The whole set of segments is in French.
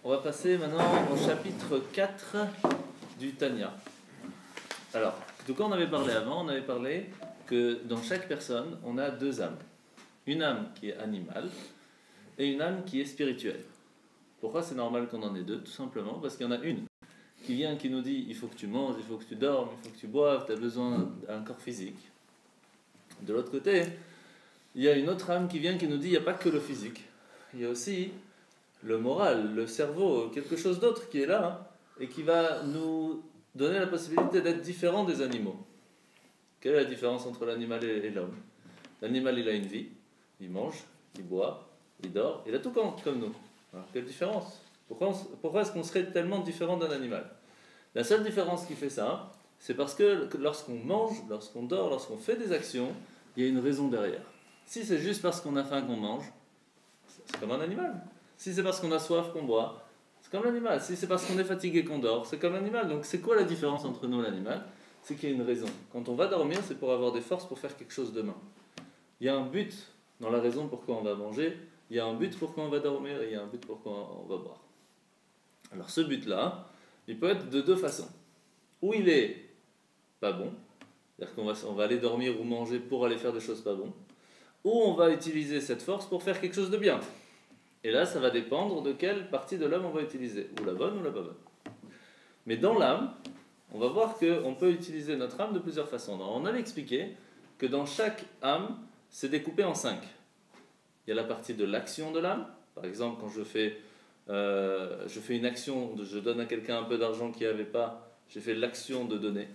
On va passer maintenant au chapitre 4 du Tanya. Alors, de quoi on avait parlé avant? On avait parlé que dans chaque personne, on a deux âmes. Une âme qui est animale et une âme qui est spirituelle. Pourquoi c'est normal qu'on en ait deux? Tout simplement parce qu'il y en a une qui vient, qui nous dit il faut que tu manges, il faut que tu dormes, il faut que tu boives, tu as besoin d'un corps physique. De l'autre côté, il y a une autre âme qui vient, qui nous dit il n'y a pas que le physique, il y a aussi le moral, le cerveau, quelque chose d'autre qui est là et qui va nous donner la possibilité d'être différent des animaux. Quelle est la différence entre l'animal et l'homme? L'animal, il a une vie, il mange, il boit, il dort, il a tout comme nous. Alors, quelle différence? Pourquoi est-ce qu'on serait tellement différent d'un animal? La seule différence qui fait ça, c'est parce que lorsqu'on mange, lorsqu'on dort, lorsqu'on fait des actions, il y a une raison derrière. Si c'est juste parce qu'on a faim qu'on mange, c'est comme un animal. Si c'est parce qu'on a soif qu'on boit, c'est comme l'animal. Si c'est parce qu'on est fatigué qu'on dort, c'est comme l'animal. Donc c'est quoi la différence entre nous et l'animal? C'est qu'il y a une raison. Quand on va dormir, c'est pour avoir des forces pour faire quelque chose demain. Il y a un but dans la raison pourquoi on va manger, il y a un but pourquoi on va dormir et il y a un but pourquoi on va boire. Alors ce but-là, il peut être de deux façons. Ou il est pas bon, c'est-à-dire qu'on va aller dormir ou manger pour aller faire des choses pas bonnes, ou on va utiliser cette force pour faire quelque chose de bien. Et là, ça va dépendre de quelle partie de l'âme on va utiliser, ou la bonne ou la pas bonne. Mais dans l'âme, on va voir qu'on peut utiliser notre âme de plusieurs façons. Alors, on avait expliqué que dans chaque âme, c'est découpé en 5. Il y a la partie de l'action de l'âme. Par exemple, quand je fais une action, je donne à quelqu'un un peu d'argent qu'il n'y avait pas, j'ai fait l'action de donner.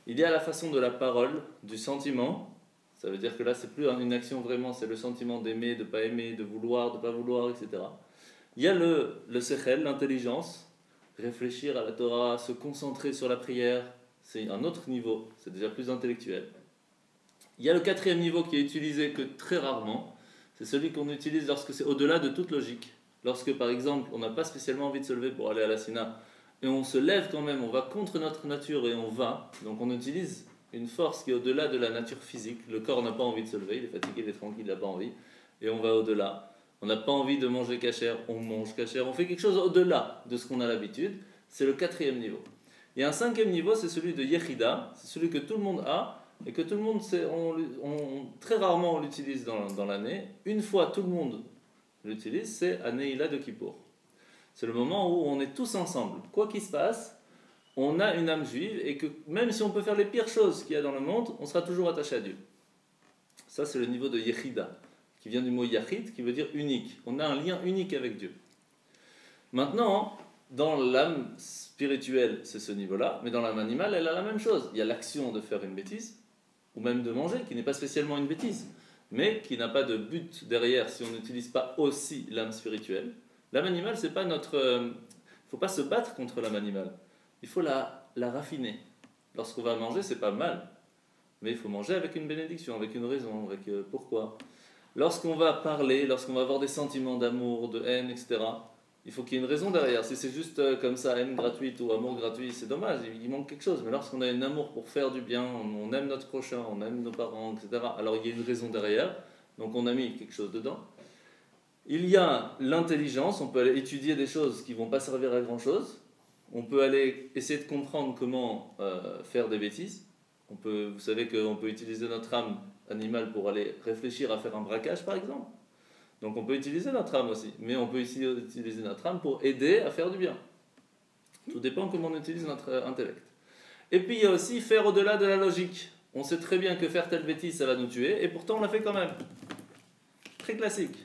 Il y a la façon de la parole, du sentiment. Ça veut dire que là, c'est plus une action vraiment, c'est le sentiment d'aimer, de ne pas aimer, de vouloir, de ne pas vouloir, etc. Il y a le sechel, l'intelligence, réfléchir à la Torah, se concentrer sur la prière, c'est un autre niveau, c'est déjà plus intellectuel. Il y a le quatrième niveau qui est utilisé que très rarement, c'est celui qu'on utilise lorsque c'est au-delà de toute logique. Lorsque, par exemple, on n'a pas spécialement envie de se lever pour aller à la Sina, et on se lève quand même, on va contre notre nature et on va, donc on utilise une force qui est au-delà de la nature physique. Le corps n'a pas envie de se lever, il est fatigué, il est tranquille, il n'a pas envie. Et on va au-delà. On n'a pas envie de manger kasher, on mange kasher. On fait quelque chose au-delà de ce qu'on a l'habitude. C'est le quatrième niveau. Il y a un cinquième niveau, c'est celui de Yechida. C'est celui que tout le monde a et que tout le monde sait. Très rarement on l'utilise dans l'année. Une fois tout le monde l'utilise, c'est Aneila de Kippour. C'est le moment où on est tous ensemble. Quoi qu'il se passe, on a une âme juive et que même si on peut faire les pires choses qu'il y a dans le monde, on sera toujours attaché à Dieu. Ça, c'est le niveau de Yechida, qui vient du mot Yachid, qui veut dire unique. On a un lien unique avec Dieu. Maintenant, dans l'âme spirituelle, c'est ce niveau-là, mais dans l'âme animale, elle a la même chose. Il y a l'action de faire une bêtise, ou même de manger, qui n'est pas spécialement une bêtise, mais qui n'a pas de but derrière si on n'utilise pas aussi l'âme spirituelle. L'âme animale, c'est pas notre... Il ne faut pas se battre contre l'âme animale. Il faut la raffiner. Lorsqu'on va manger, c'est pas mal. Mais il faut manger avec une bénédiction, avec une raison, avec pourquoi. Lorsqu'on va parler, lorsqu'on va avoir des sentiments d'amour, de haine, etc., il faut qu'il y ait une raison derrière. Si c'est juste comme ça, haine gratuite ou amour gratuit, c'est dommage, il manque quelque chose. Mais lorsqu'on a un amour pour faire du bien, on aime notre prochain, on aime nos parents, etc., alors il y a une raison derrière, donc on a mis quelque chose dedans. Il y a l'intelligence, on peut aller étudier des choses qui ne vont pas servir à grand-chose. On peut aller essayer de comprendre comment faire des bêtises. Vous savez qu'on peut utiliser notre âme animale pour aller réfléchir à faire un braquage, par exemple. Donc on peut utiliser notre âme aussi. Mais on peut aussi utiliser notre âme pour aider à faire du bien. Tout dépend comment on utilise notre intellect. Et puis il y a aussi faire au-delà de la logique. On sait très bien que faire telle bêtise, ça va nous tuer, et pourtant on l'a fait quand même. Très classique.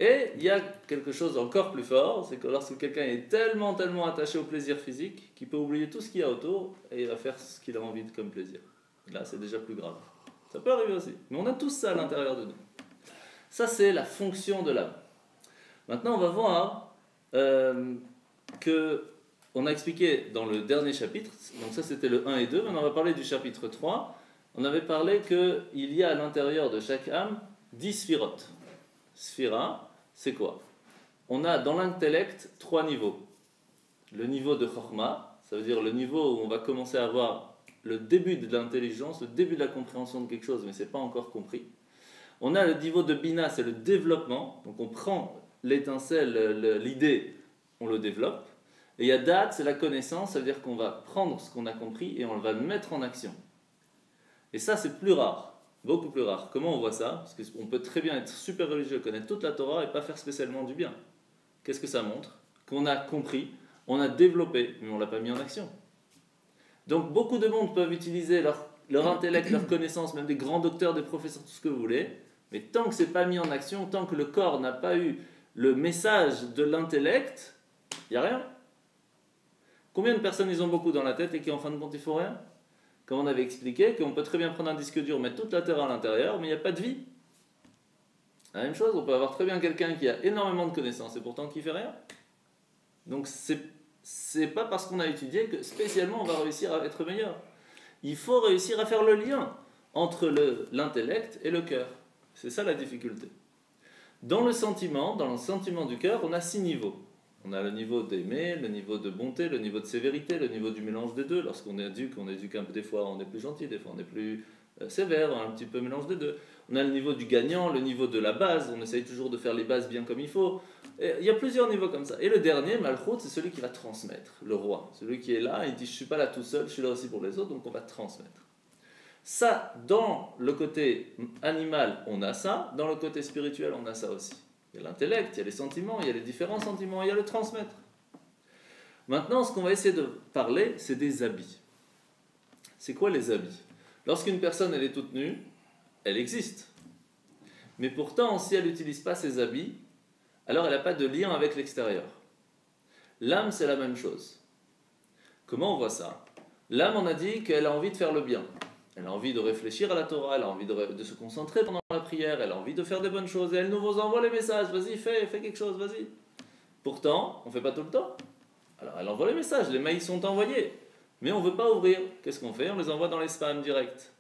Et il y a quelque chose encore plus fort, c'est que lorsque quelqu'un est tellement attaché au plaisir physique qu'il peut oublier tout ce qu'il y a autour et il va faire ce qu'il a envie de comme plaisir. Là, c'est déjà plus grave. Ça peut arriver aussi. Mais on a tous ça à l'intérieur de nous. Ça, c'est la fonction de l'âme. Maintenant, on va voir que on a expliqué dans le dernier chapitre, donc ça c'était le 1 et 2, maintenant on va parler du chapitre 3. On avait parlé qu'il y a à l'intérieur de chaque âme 10 sphirotes. Sphira, c'est quoi? On a dans l'intellect 3 niveaux. Le niveau de Chorma, ça veut dire le niveau où on va commencer à avoir le début de l'intelligence, le début de la compréhension de quelque chose, mais ce n'est pas encore compris. On a le niveau de Bina, c'est le développement. Donc on prend l'étincelle, l'idée, on le développe. Et il y a date, c'est la connaissance, ça veut dire qu'on va prendre ce qu'on a compris et on va le mettre en action. Et ça, c'est plus rare, beaucoup plus rare. Comment on voit ça? Parce qu'on peut très bien être super religieux, connaître toute la Torah et pas faire spécialement du bien. Qu'est-ce que ça montre? Qu'on a compris, on a développé, mais on ne l'a pas mis en action. Donc beaucoup de monde peuvent utiliser leur intellect, leur connaissance, même des grands docteurs, des professeurs, tout ce que vous voulez, mais tant que ce n'est pas mis en action, tant que le corps n'a pas eu le message de l'intellect, il n'y a rien. Combien de personnes ils ont beaucoup dans la tête et qui en fin de compte ils font rien? Comme on avait expliqué, qu'on peut très bien prendre un disque dur, mettre toute la terre à l'intérieur, mais il n'y a pas de vie. La même chose, on peut avoir très bien quelqu'un qui a énormément de connaissances et pourtant qui ne fait rien. Donc c'est pas parce qu'on a étudié que spécialement on va réussir à être meilleur. Il faut réussir à faire le lien entre l'intellect et le cœur. C'est ça la difficulté. Dans le sentiment du cœur, on a 6 niveaux. On a le niveau d'aimer, le niveau de bonté, le niveau de sévérité, le niveau du mélange des deux. Lorsqu'on éduque un peu, des fois on est plus gentil, des fois on est plus sévère, on a un petit peu mélange des deux. On a le niveau du gagnant, le niveau de la base, on essaye toujours de faire les bases bien comme il faut. Et il y a plusieurs niveaux comme ça. Et le dernier, Malchut, c'est celui qui va transmettre, le roi. Celui qui est là, il dit je ne suis pas là tout seul, je suis là aussi pour les autres, donc on va transmettre. Ça, dans le côté animal, on a ça, dans le côté spirituel, on a ça aussi. Il y a l'intellect, il y a les sentiments, il y a les différents sentiments, il y a le transmettre. Maintenant, ce qu'on va essayer de parler, c'est des habits. C'est quoi les habits? Lorsqu'une personne elle est toute nue, elle existe. Mais pourtant, si elle n'utilise pas ses habits, alors elle n'a pas de lien avec l'extérieur. L'âme, c'est la même chose. Comment on voit ça? L'âme, on a dit qu'elle a envie de faire le bien. Elle a envie de réfléchir à la Torah, elle a envie de se concentrer pendant la prière, elle a envie de faire des bonnes choses, et elle nous envoie les messages, vas-y, fais quelque chose, vas-y. Pourtant, on ne fait pas tout le temps. Alors elle envoie les messages, les mails sont envoyés, mais on ne veut pas ouvrir. Qu'est-ce qu'on fait? On les envoie dans les spams directs.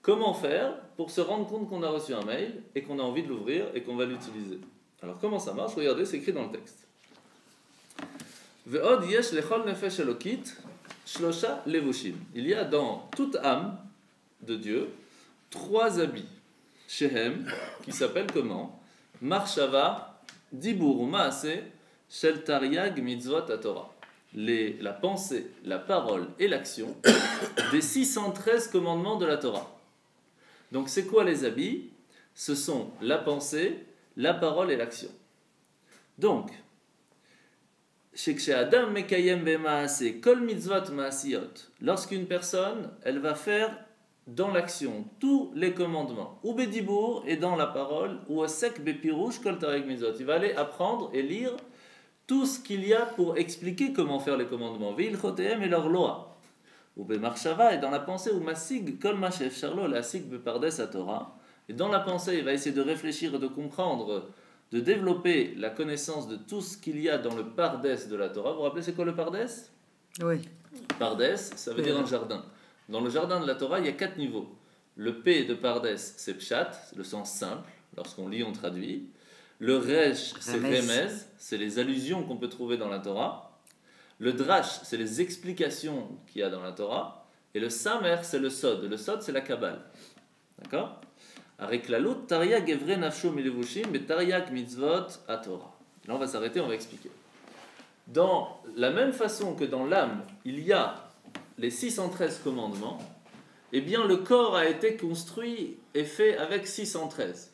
Comment faire pour se rendre compte qu'on a reçu un mail, et qu'on a envie de l'ouvrir, et qu'on va l'utiliser? Alors comment ça marche? Regardez, c'est écrit dans le texte. Ve'od yesh lechol nefesh elokit shlosha levushim. Il y a dans toute âme de Dieu 3 habits. Shehem, qui s'appellent comment? Marshava, Dibur ou Maaseh, Shel Tariag Mitzvot HaTorah. La pensée, la parole et l'action des 613 commandements de la Torah. Donc c'est quoi les habits? Ce sont la pensée, la parole et l'action. Donc, lorsqu'une personne, elle va faire dans l'action tous les commandements, ou bedibour et dans la parole, ou asek bepirouche kol tarek mitzvot. Il va aller apprendre et lire tout ce qu'il y a pour expliquer comment faire les commandements. Veilchotehem et leur loi. Ou bemarshava et dans la pensée, ou masig kol mashef sharlo la asik bepardes Torah. Et dans la pensée, il va essayer de réfléchir et de comprendre, de développer la connaissance de tout ce qu'il y a dans le pardes de la Torah. Vous vous rappelez c'est quoi le pardes? Oui. Pardes, ça veut dire un jardin. Dans le jardin de la Torah, il y a 4 niveaux. Le P de Pardes, c'est Pshat, le sens simple. Lorsqu'on lit, on traduit. Le Resh, c'est Remez, c'est les allusions qu'on peut trouver dans la Torah. Le Drash, c'est les explications qu'il y a dans la Torah. Et le Samer, c'est le Sod. Le Sod, c'est la Kabbale. D'accord? Avec la lut, Tariag Evre Nafsho Milevushim, mais Tariag Mitzvot à Torah. Là, on va s'arrêter, on va expliquer. Dans la même façon que dans l'âme, il y a les 613 commandements, eh bien le corps a été construit et fait avec 613.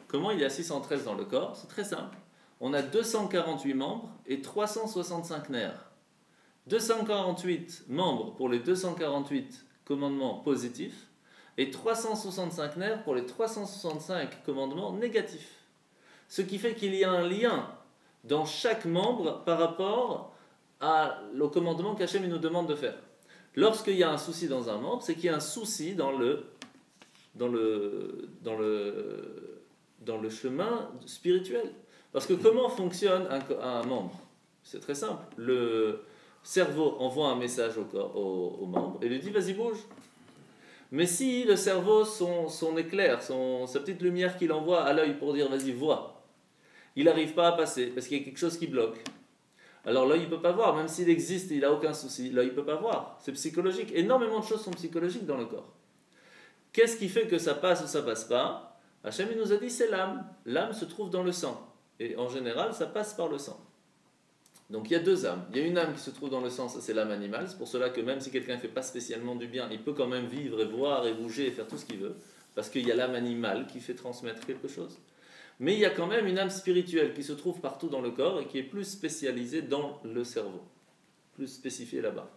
Comment il y a 613 dans le corps? C'est très simple. On a 248 membres et 365 nerfs. 248 membres pour les 248 commandements positifs et 365 nerfs pour les 365 commandements négatifs. Ce qui fait qu'il y a un lien dans chaque membre par rapport au commandement qu'Hachem nous demande de faire. Lorsqu'il y a un souci dans un membre, c'est qu'il y a un souci dans le chemin spirituel. Parce que comment fonctionne un membre? C'est très simple. Le cerveau envoie un message au membre et lui dit vas-y bouge. Mais si le cerveau, son éclair, sa petite lumière qu'il envoie à l'œil pour dire vas-y vois, il n'arrive pas à passer parce qu'il y a quelque chose qui bloque. Alors l'œil ne peut pas voir, même s'il existe, il n'a aucun souci, l'œil ne peut pas voir. C'est psychologique. Énormément de choses sont psychologiques dans le corps. Qu'est-ce qui fait que ça passe ou ça ne passe pas? Hachem nous a dit c'est l'âme. L'âme se trouve dans le sang. Et en général, ça passe par le sang. Donc il y a deux âmes. Il y a une âme qui se trouve dans le sens, c'est l'âme animale. C'est pour cela que même si quelqu'un ne fait pas spécialement du bien, il peut quand même vivre et voir et bouger et faire tout ce qu'il veut. Parce qu'il y a l'âme animale qui fait transmettre quelque chose. Mais il y a quand même une âme spirituelle qui se trouve partout dans le corps et qui est plus spécialisée dans le cerveau. Plus spécifiée là-bas.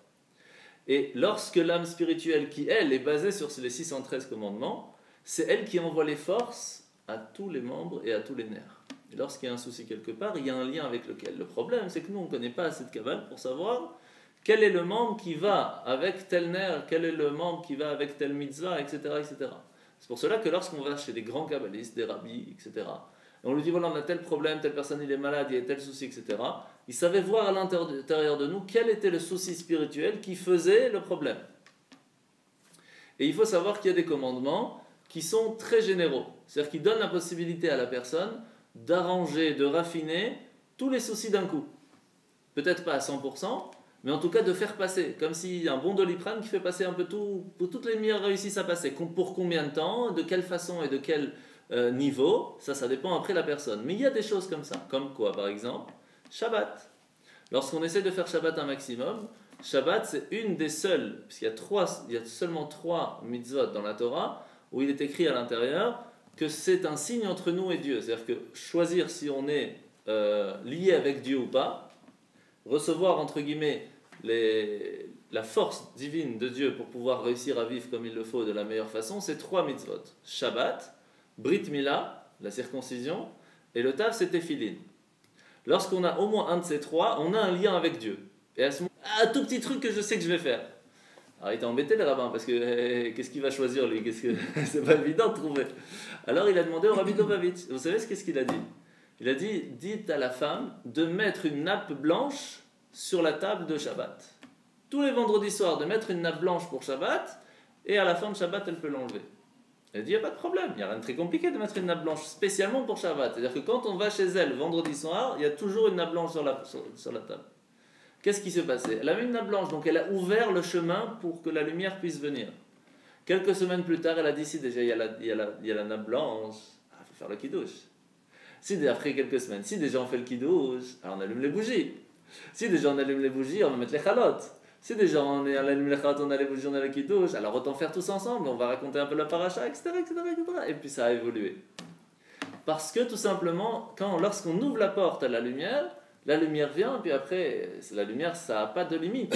Et lorsque l'âme spirituelle, qui elle est basée sur les 613 commandements, c'est elle qui envoie les forces à tous les membres et à tous les nerfs. Et lorsqu'il y a un souci quelque part, il y a un lien avec lequel. Le problème, c'est que nous, on ne connaît pas assez de Kabbale pour savoir quel est le membre qui va avec tel nerf, quel est le membre qui va avec tel mitzvah, etc. etc. C'est pour cela que lorsqu'on va chez des grands kabbalistes, des rabbis, etc., et on lui dit voilà, on a tel problème, telle personne il est malade, il y a tel souci, etc., ils savaient voir à l'intérieur de nous quel était le souci spirituel qui faisait le problème. Et il faut savoir qu'il y a des commandements qui sont très généraux, c'est-à-dire qui donnent la possibilité à la personne d'arranger, de raffiner tous les soucis d'un coup. Peut-être pas à 100%, mais en tout cas de faire passer, comme si un bon Doliprane qui fait passer un peu tout, pour toutes les lumières réussissent à passer. Pour combien de temps, de quelle façon et de quel niveau, ça dépend après la personne. Mais il y a des choses comme ça, comme quoi par exemple, Shabbat. Lorsqu'on essaie de faire Shabbat un maximum, Shabbat c'est une des seules, puisqu'il y a seulement 3 mitzvot dans la Torah, où il est écrit à l'intérieur que c'est un signe entre nous et Dieu. C'est-à-dire que choisir si on est lié avec Dieu ou pas, recevoir entre guillemets la force divine de Dieu pour pouvoir réussir à vivre comme il le faut de la meilleure façon, c'est 3 mitzvot. Shabbat, Brit Mila, la circoncision, et le Tav, c'est Tefillin. Lorsqu'on a au moins un de ces 3, on a un lien avec Dieu. Et à ce moment, un tout petit truc que je sais que je vais faire. Alors il était embêté le rabbin, parce que qu'est-ce qu'il va choisir lui? C'est pas évident de trouver. Alors il a demandé au Rabbi Dovavitch. Vous savez qu'est-ce qu'il a dit? Il a dit, dites à la femme de mettre une nappe blanche sur la table de Shabbat. Tous les vendredis soirs, de mettre une nappe blanche pour Shabbat, et à la fin de Shabbat, elle peut l'enlever. Elle dit, il n'y a pas de problème, il n'y a rien de très compliqué de mettre une nappe blanche spécialement pour Shabbat. C'est-à-dire que quand on va chez elle vendredi soir, il y a toujours une nappe blanche sur la table. Qu'est-ce qui s'est passé? Elle a mis une nappe blanche, donc elle a ouvert le chemin pour que la lumière puisse venir. Quelques semaines plus tard, elle a dit, si déjà il y a la nappe blanche, il faut faire le kiddush. Si après quelques semaines, si déjà on fait le kiddush, alors on allume les bougies. Si déjà on allume les bougies, on va mettre les chalotes. Si déjà on allume les chalotes, on a les bougies, on a le kiddush, alors autant faire tous ensemble, on va raconter un peu la paracha, etc., etc., etc. Et puis ça a évolué. Parce que tout simplement, lorsqu'on ouvre la porte à la lumière vient, puis après, la lumière, ça n'a pas de limite.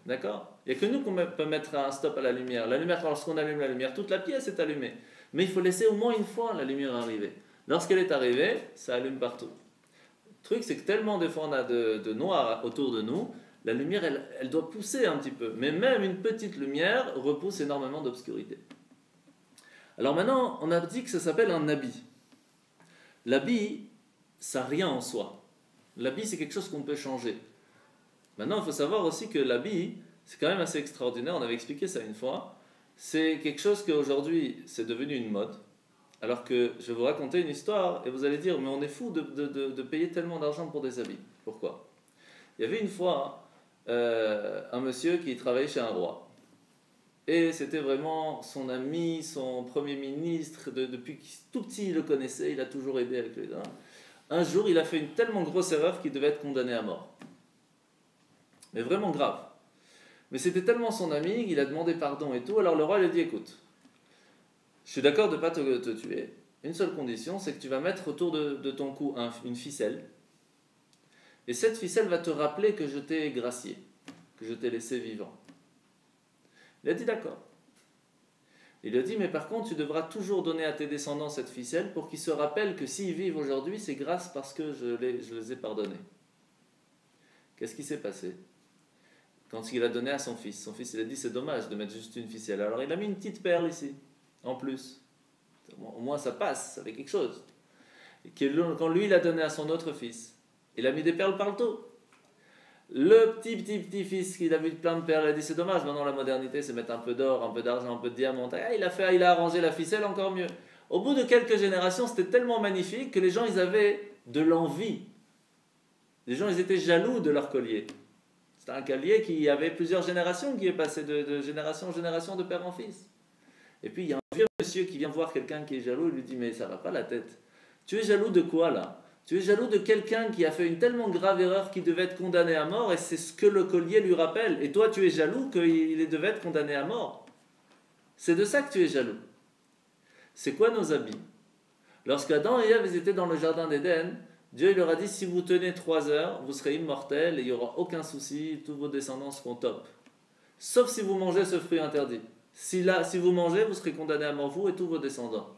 D'accord? Il n'y a que nous qu'on peut mettre un stop à la lumière. La lumière, lorsqu'on allume la lumière, toute la pièce est allumée. Mais il faut laisser au moins une fois la lumière arriver. Lorsqu'elle est arrivée, ça allume partout. Le truc, c'est que tellement de fois on a de noir autour de nous, la lumière, elle doit pousser un petit peu. Mais même une petite lumière repousse énormément d'obscurité. Alors maintenant, on a dit que ça s'appelle un habit. L'habit, ça n'a rien en soi. L'habit, c'est quelque chose qu'on peut changer. Maintenant, il faut savoir aussi que l'habit, c'est quand même assez extraordinaire. On avait expliqué ça une fois. C'est quelque chose qu'aujourd'hui, c'est devenu une mode. Alors que je vais vous raconter une histoire et vous allez dire, mais on est fou de payer tellement d'argent pour des habits. Pourquoi? Il y avait une fois un monsieur qui travaillait chez un roi. Et c'était vraiment son ami, son premier ministre. Depuis tout petit, il le connaissait, il a toujours aidé avec les gens. Un jour, il a fait une tellement grosse erreur qu'il devait être condamné à mort. Mais vraiment grave. Mais c'était tellement son ami qu'il a demandé pardon et tout. Alors le roi lui a dit, écoute, je suis d'accord de ne pas te tuer. Une seule condition, c'est que tu vas mettre autour de ton cou une ficelle. Et cette ficelle va te rappeler que je t'ai gracié, que je t'ai laissé vivant. Il a dit d'accord. Il lui a dit, mais par contre, tu devras toujours donner à tes descendants cette ficelle pour qu'ils se rappellent que s'ils vivent aujourd'hui, c'est grâce parce que je les ai pardonnés. Qu'est-ce qui s'est passé? Quand il a donné à son fils, il a dit, c'est dommage de mettre juste une ficelle. Alors il a mis une petite perle ici, en plus. Au moins ça passe, ça fait quelque chose. Et quand lui, il a donné à son autre fils, il a mis des perles partout. Le petit fils qui a vu plein de perles, il a dit c'est dommage, maintenant la modernité c'est mettre un peu d'or, un peu d'argent, un peu de diamant. Il a arrangé la ficelle encore mieux. Au bout de quelques générations, c'était tellement magnifique que les gens ils avaient de l'envie. Les gens ils étaient jaloux de leur collier. C'était un collier qui avait plusieurs générations, qui est passé de génération en génération, de père en fils. Et puis il y a un vieux monsieur qui vient voir quelqu'un qui est jaloux, il lui dit mais ça va pas la tête. Tu es jaloux de quoi là? Tu es jaloux de quelqu'un qui a fait une tellement grave erreur qu'il devait être condamné à mort et c'est ce que le collier lui rappelle. Et toi, tu es jaloux qu'il devait être condamné à mort. C'est de ça que tu es jaloux. C'est quoi nos habits? Lorsqu'Adam et Ève étaient dans le jardin d'Éden, Dieu leur a dit, si vous tenez 3 heures, vous serez immortels et il n'y aura aucun souci, tous vos descendants seront top. Sauf si vous mangez ce fruit interdit. Si vous mangez, vous serez condamnés à mort, vous et tous vos descendants.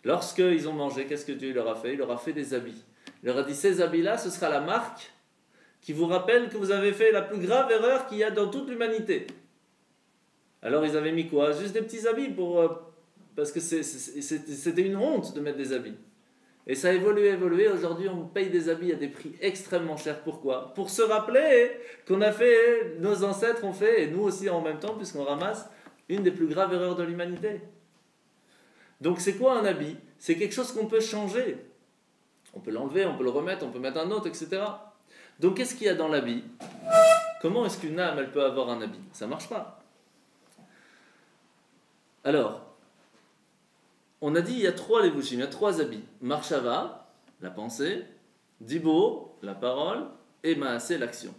Lorsqu'ils ont mangé, qu'est-ce que Dieu leur a fait? Il leur a fait des habits. Il leur a dit, ces habits-là, ce sera la marque qui vous rappelle que vous avez fait la plus grave erreur qu'il y a dans toute l'humanité. Alors ils avaient mis quoi? Juste des petits habits parce que c'était une honte de mettre des habits. Et ça a évolué. Aujourd'hui, on paye des habits à des prix extrêmement chers. Pourquoi? Pour se rappeler qu'on a fait, nos ancêtres ont fait, et nous aussi en même temps, puisqu'on ramasse une des plus graves erreurs de l'humanité. Donc c'est quoi un habit? C'est quelque chose qu'on peut changer. On peut l'enlever, on peut le remettre, on peut mettre un autre, etc. Donc qu'est-ce qu'il y a dans l'habit? Comment est-ce qu'une âme, elle peut avoir un habit? Ça ne marche pas. Alors, on a dit il y a 3 levushim, il y a 3 habits. Marshava, la pensée, Dibo, la parole, et Maasé, l'action.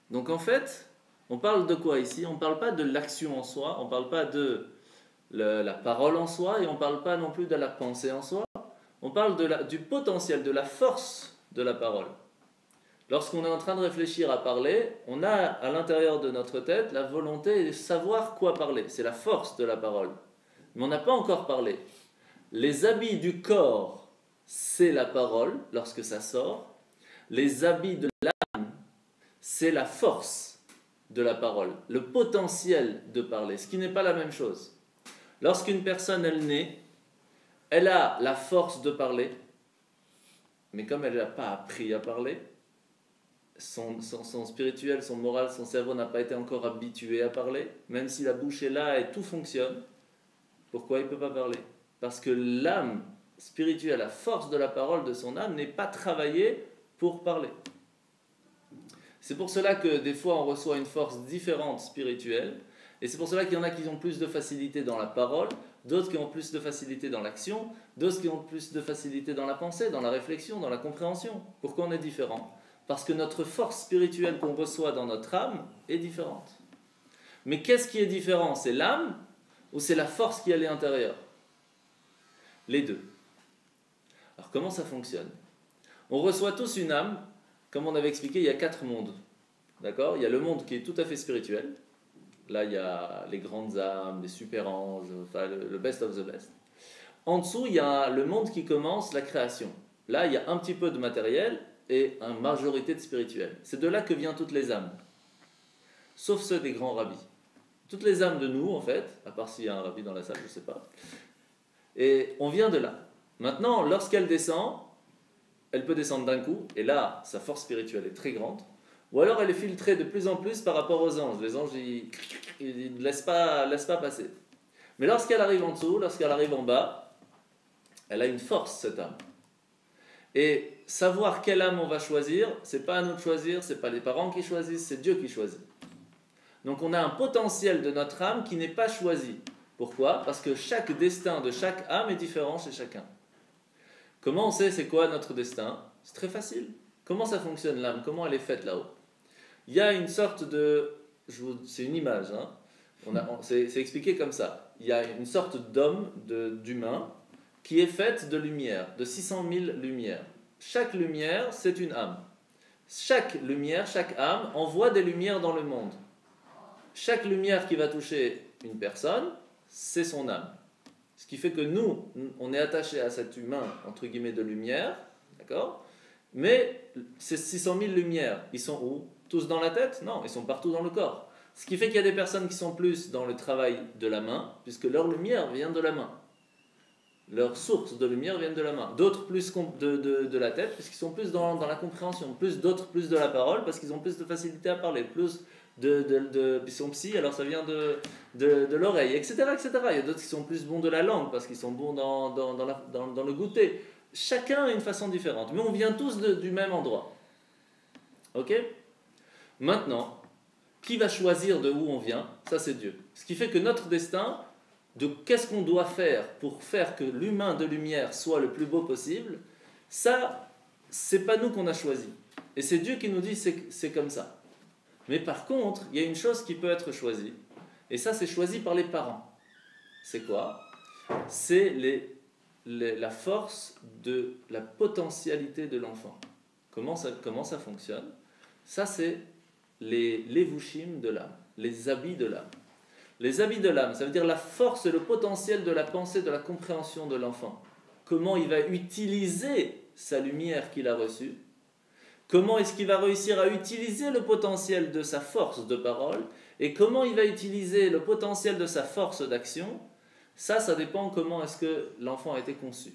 Donc en fait, on parle de quoi ici? On ne parle pas de l'action en soi, on ne parle pas de la parole en soi, et on ne parle pas non plus de la pensée en soi. On parle du potentiel, de la force de la parole. Lorsqu'on est en train de réfléchir à parler, on a à l'intérieur de notre tête la volonté de savoir quoi parler. C'est la force de la parole. Mais on n'a pas encore parlé. Les habits du corps, c'est la parole lorsque ça sort. Les habits de l'âme, c'est la force de la parole, le potentiel de parler, ce qui n'est pas la même chose. Lorsqu'une personne, elle naît, elle a la force de parler, mais comme elle n'a pas appris à parler, son spirituel, son moral, son cerveau n'a pas été encore habitué à parler, même si la bouche est là et tout fonctionne. Pourquoi il ne peut pas parler? Parce que l'âme spirituelle, la force de la parole de son âme n'est pas travaillée pour parler. C'est pour cela que des fois on reçoit une force différente spirituelle, et c'est pour cela qu'il y en a qui ont plus de facilité dans la parole, d'autres qui ont plus de facilité dans l'action, d'autres qui ont plus de facilité dans la pensée, dans la réflexion, dans la compréhension. Pourquoi on est différent? Parce que notre force spirituelle qu'on reçoit dans notre âme est différente. Mais qu'est-ce qui est différent? C'est l'âme ou c'est la force qui est à l'intérieur? Les deux. Alors comment ça fonctionne? On reçoit tous une âme, comme on avait expliqué, il y a 4 mondes. D'accord? Il y a le monde qui est tout à fait spirituel. Là, il y a les grandes âmes, les super anges, enfin le best of the best. En dessous, il y a le monde qui commence, la création. Là, il y a un petit peu de matériel et une majorité de spirituel. C'est de là que viennent toutes les âmes. Sauf ceux des grands rabbis. Toutes les âmes de nous, en fait, à part s'il y a un rabbi dans la salle, je ne sais pas. Et on vient de là. Maintenant, lorsqu'elle descend, elle peut descendre d'un coup, et là, sa force spirituelle est très grande. Ou alors elle est filtrée de plus en plus par rapport aux anges. Les anges, ils ne laissent pas passer. Mais lorsqu'elle arrive en dessous, lorsqu'elle arrive en bas, elle a une force, cette âme. Et savoir quelle âme on va choisir, c'est pas à nous de choisir, c'est pas les parents qui choisissent, c'est Dieu qui choisit. Donc on a un potentiel de notre âme qui n'est pas choisi. Pourquoi? Parce que chaque destin de chaque âme est différent chez chacun. Comment on sait c'est quoi notre destin? C'est très facile. Comment ça fonctionne l'âme? Comment elle est faite là-haut? Il y a une sorte de... c'est une image, hein? C'est expliqué comme ça. Il y a une sorte d'homme, d'humain, qui est faite de lumière, de 600 000 lumières. Chaque lumière, c'est une âme. Chaque lumière, chaque âme envoie des lumières dans le monde. Chaque lumière qui va toucher une personne, c'est son âme. Ce qui fait que nous, on est attachés à cet humain, entre guillemets, de lumière, d'accord? Mais ces 600 000 lumières, ils sont où? Tous dans la tête? Non, ils sont partout dans le corps. Ce qui fait qu'il y a des personnes qui sont plus dans le travail de la main, puisque leur lumière vient de la main. Leur source de lumière vient de la main. D'autres plus de la tête, puisqu'ils sont plus dans la compréhension. D'autres plus de la parole, parce qu'ils ont plus de facilité à parler. Plus ils sont psy, alors ça vient de l'oreille, etc., etc. Il y a d'autres qui sont plus bons de la langue, parce qu'ils sont bons dans le goûter. Chacun a une façon différente, mais on vient tous du même endroit. Ok? Maintenant, qui va choisir de où on vient? Ça, c'est Dieu. Ce qui fait que notre destin, de qu'est-ce qu'on doit faire pour faire que l'humain de lumière soit le plus beau possible, ça, c'est pas nous qu'on a choisi. Et c'est Dieu qui nous dit c'est comme ça. Mais par contre, il y a une chose qui peut être choisie. Et ça, c'est choisi par les parents. C'est quoi? C'est la force de la potentialité de l'enfant. Comment ça fonctionne? Ça, c'est les levushim de l'âme, les habits de l'âme. Les habits de l'âme, ça veut dire la force et le potentiel de la pensée, de la compréhension de l'enfant. Comment il va utiliser sa lumière qu'il a reçue. Comment est-ce qu'il va réussir à utiliser le potentiel de sa force de parole et comment il va utiliser le potentiel de sa force d'action. Ça dépend comment est-ce que l'enfant a été conçu.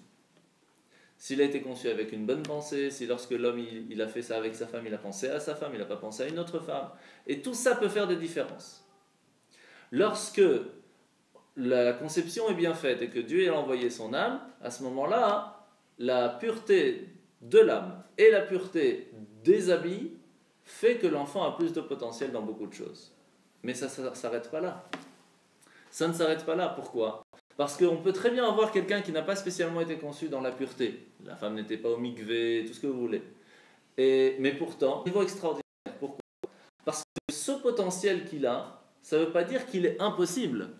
S'il a été conçu avec une bonne pensée, si lorsque l'homme il a fait ça avec sa femme, il a pensé à sa femme, il n'a pas pensé à une autre femme. Et tout ça peut faire des différences. Lorsque la conception est bien faite et que Dieu a envoyé son âme, à ce moment-là, la pureté de l'âme et la pureté des habits fait que l'enfant a plus de potentiel dans beaucoup de choses. Mais ça ne s'arrête pas là. Ça ne s'arrête pas là. Pourquoi? Parce qu'on peut très bien avoir quelqu'un qui n'a pas spécialement été conçu dans la pureté. La femme n'était pas au mikvé, tout ce que vous voulez. Mais pourtant, niveau extraordinaire. Pourquoi? Parce que ce potentiel qu'il a, ça ne veut pas dire qu'il est impossible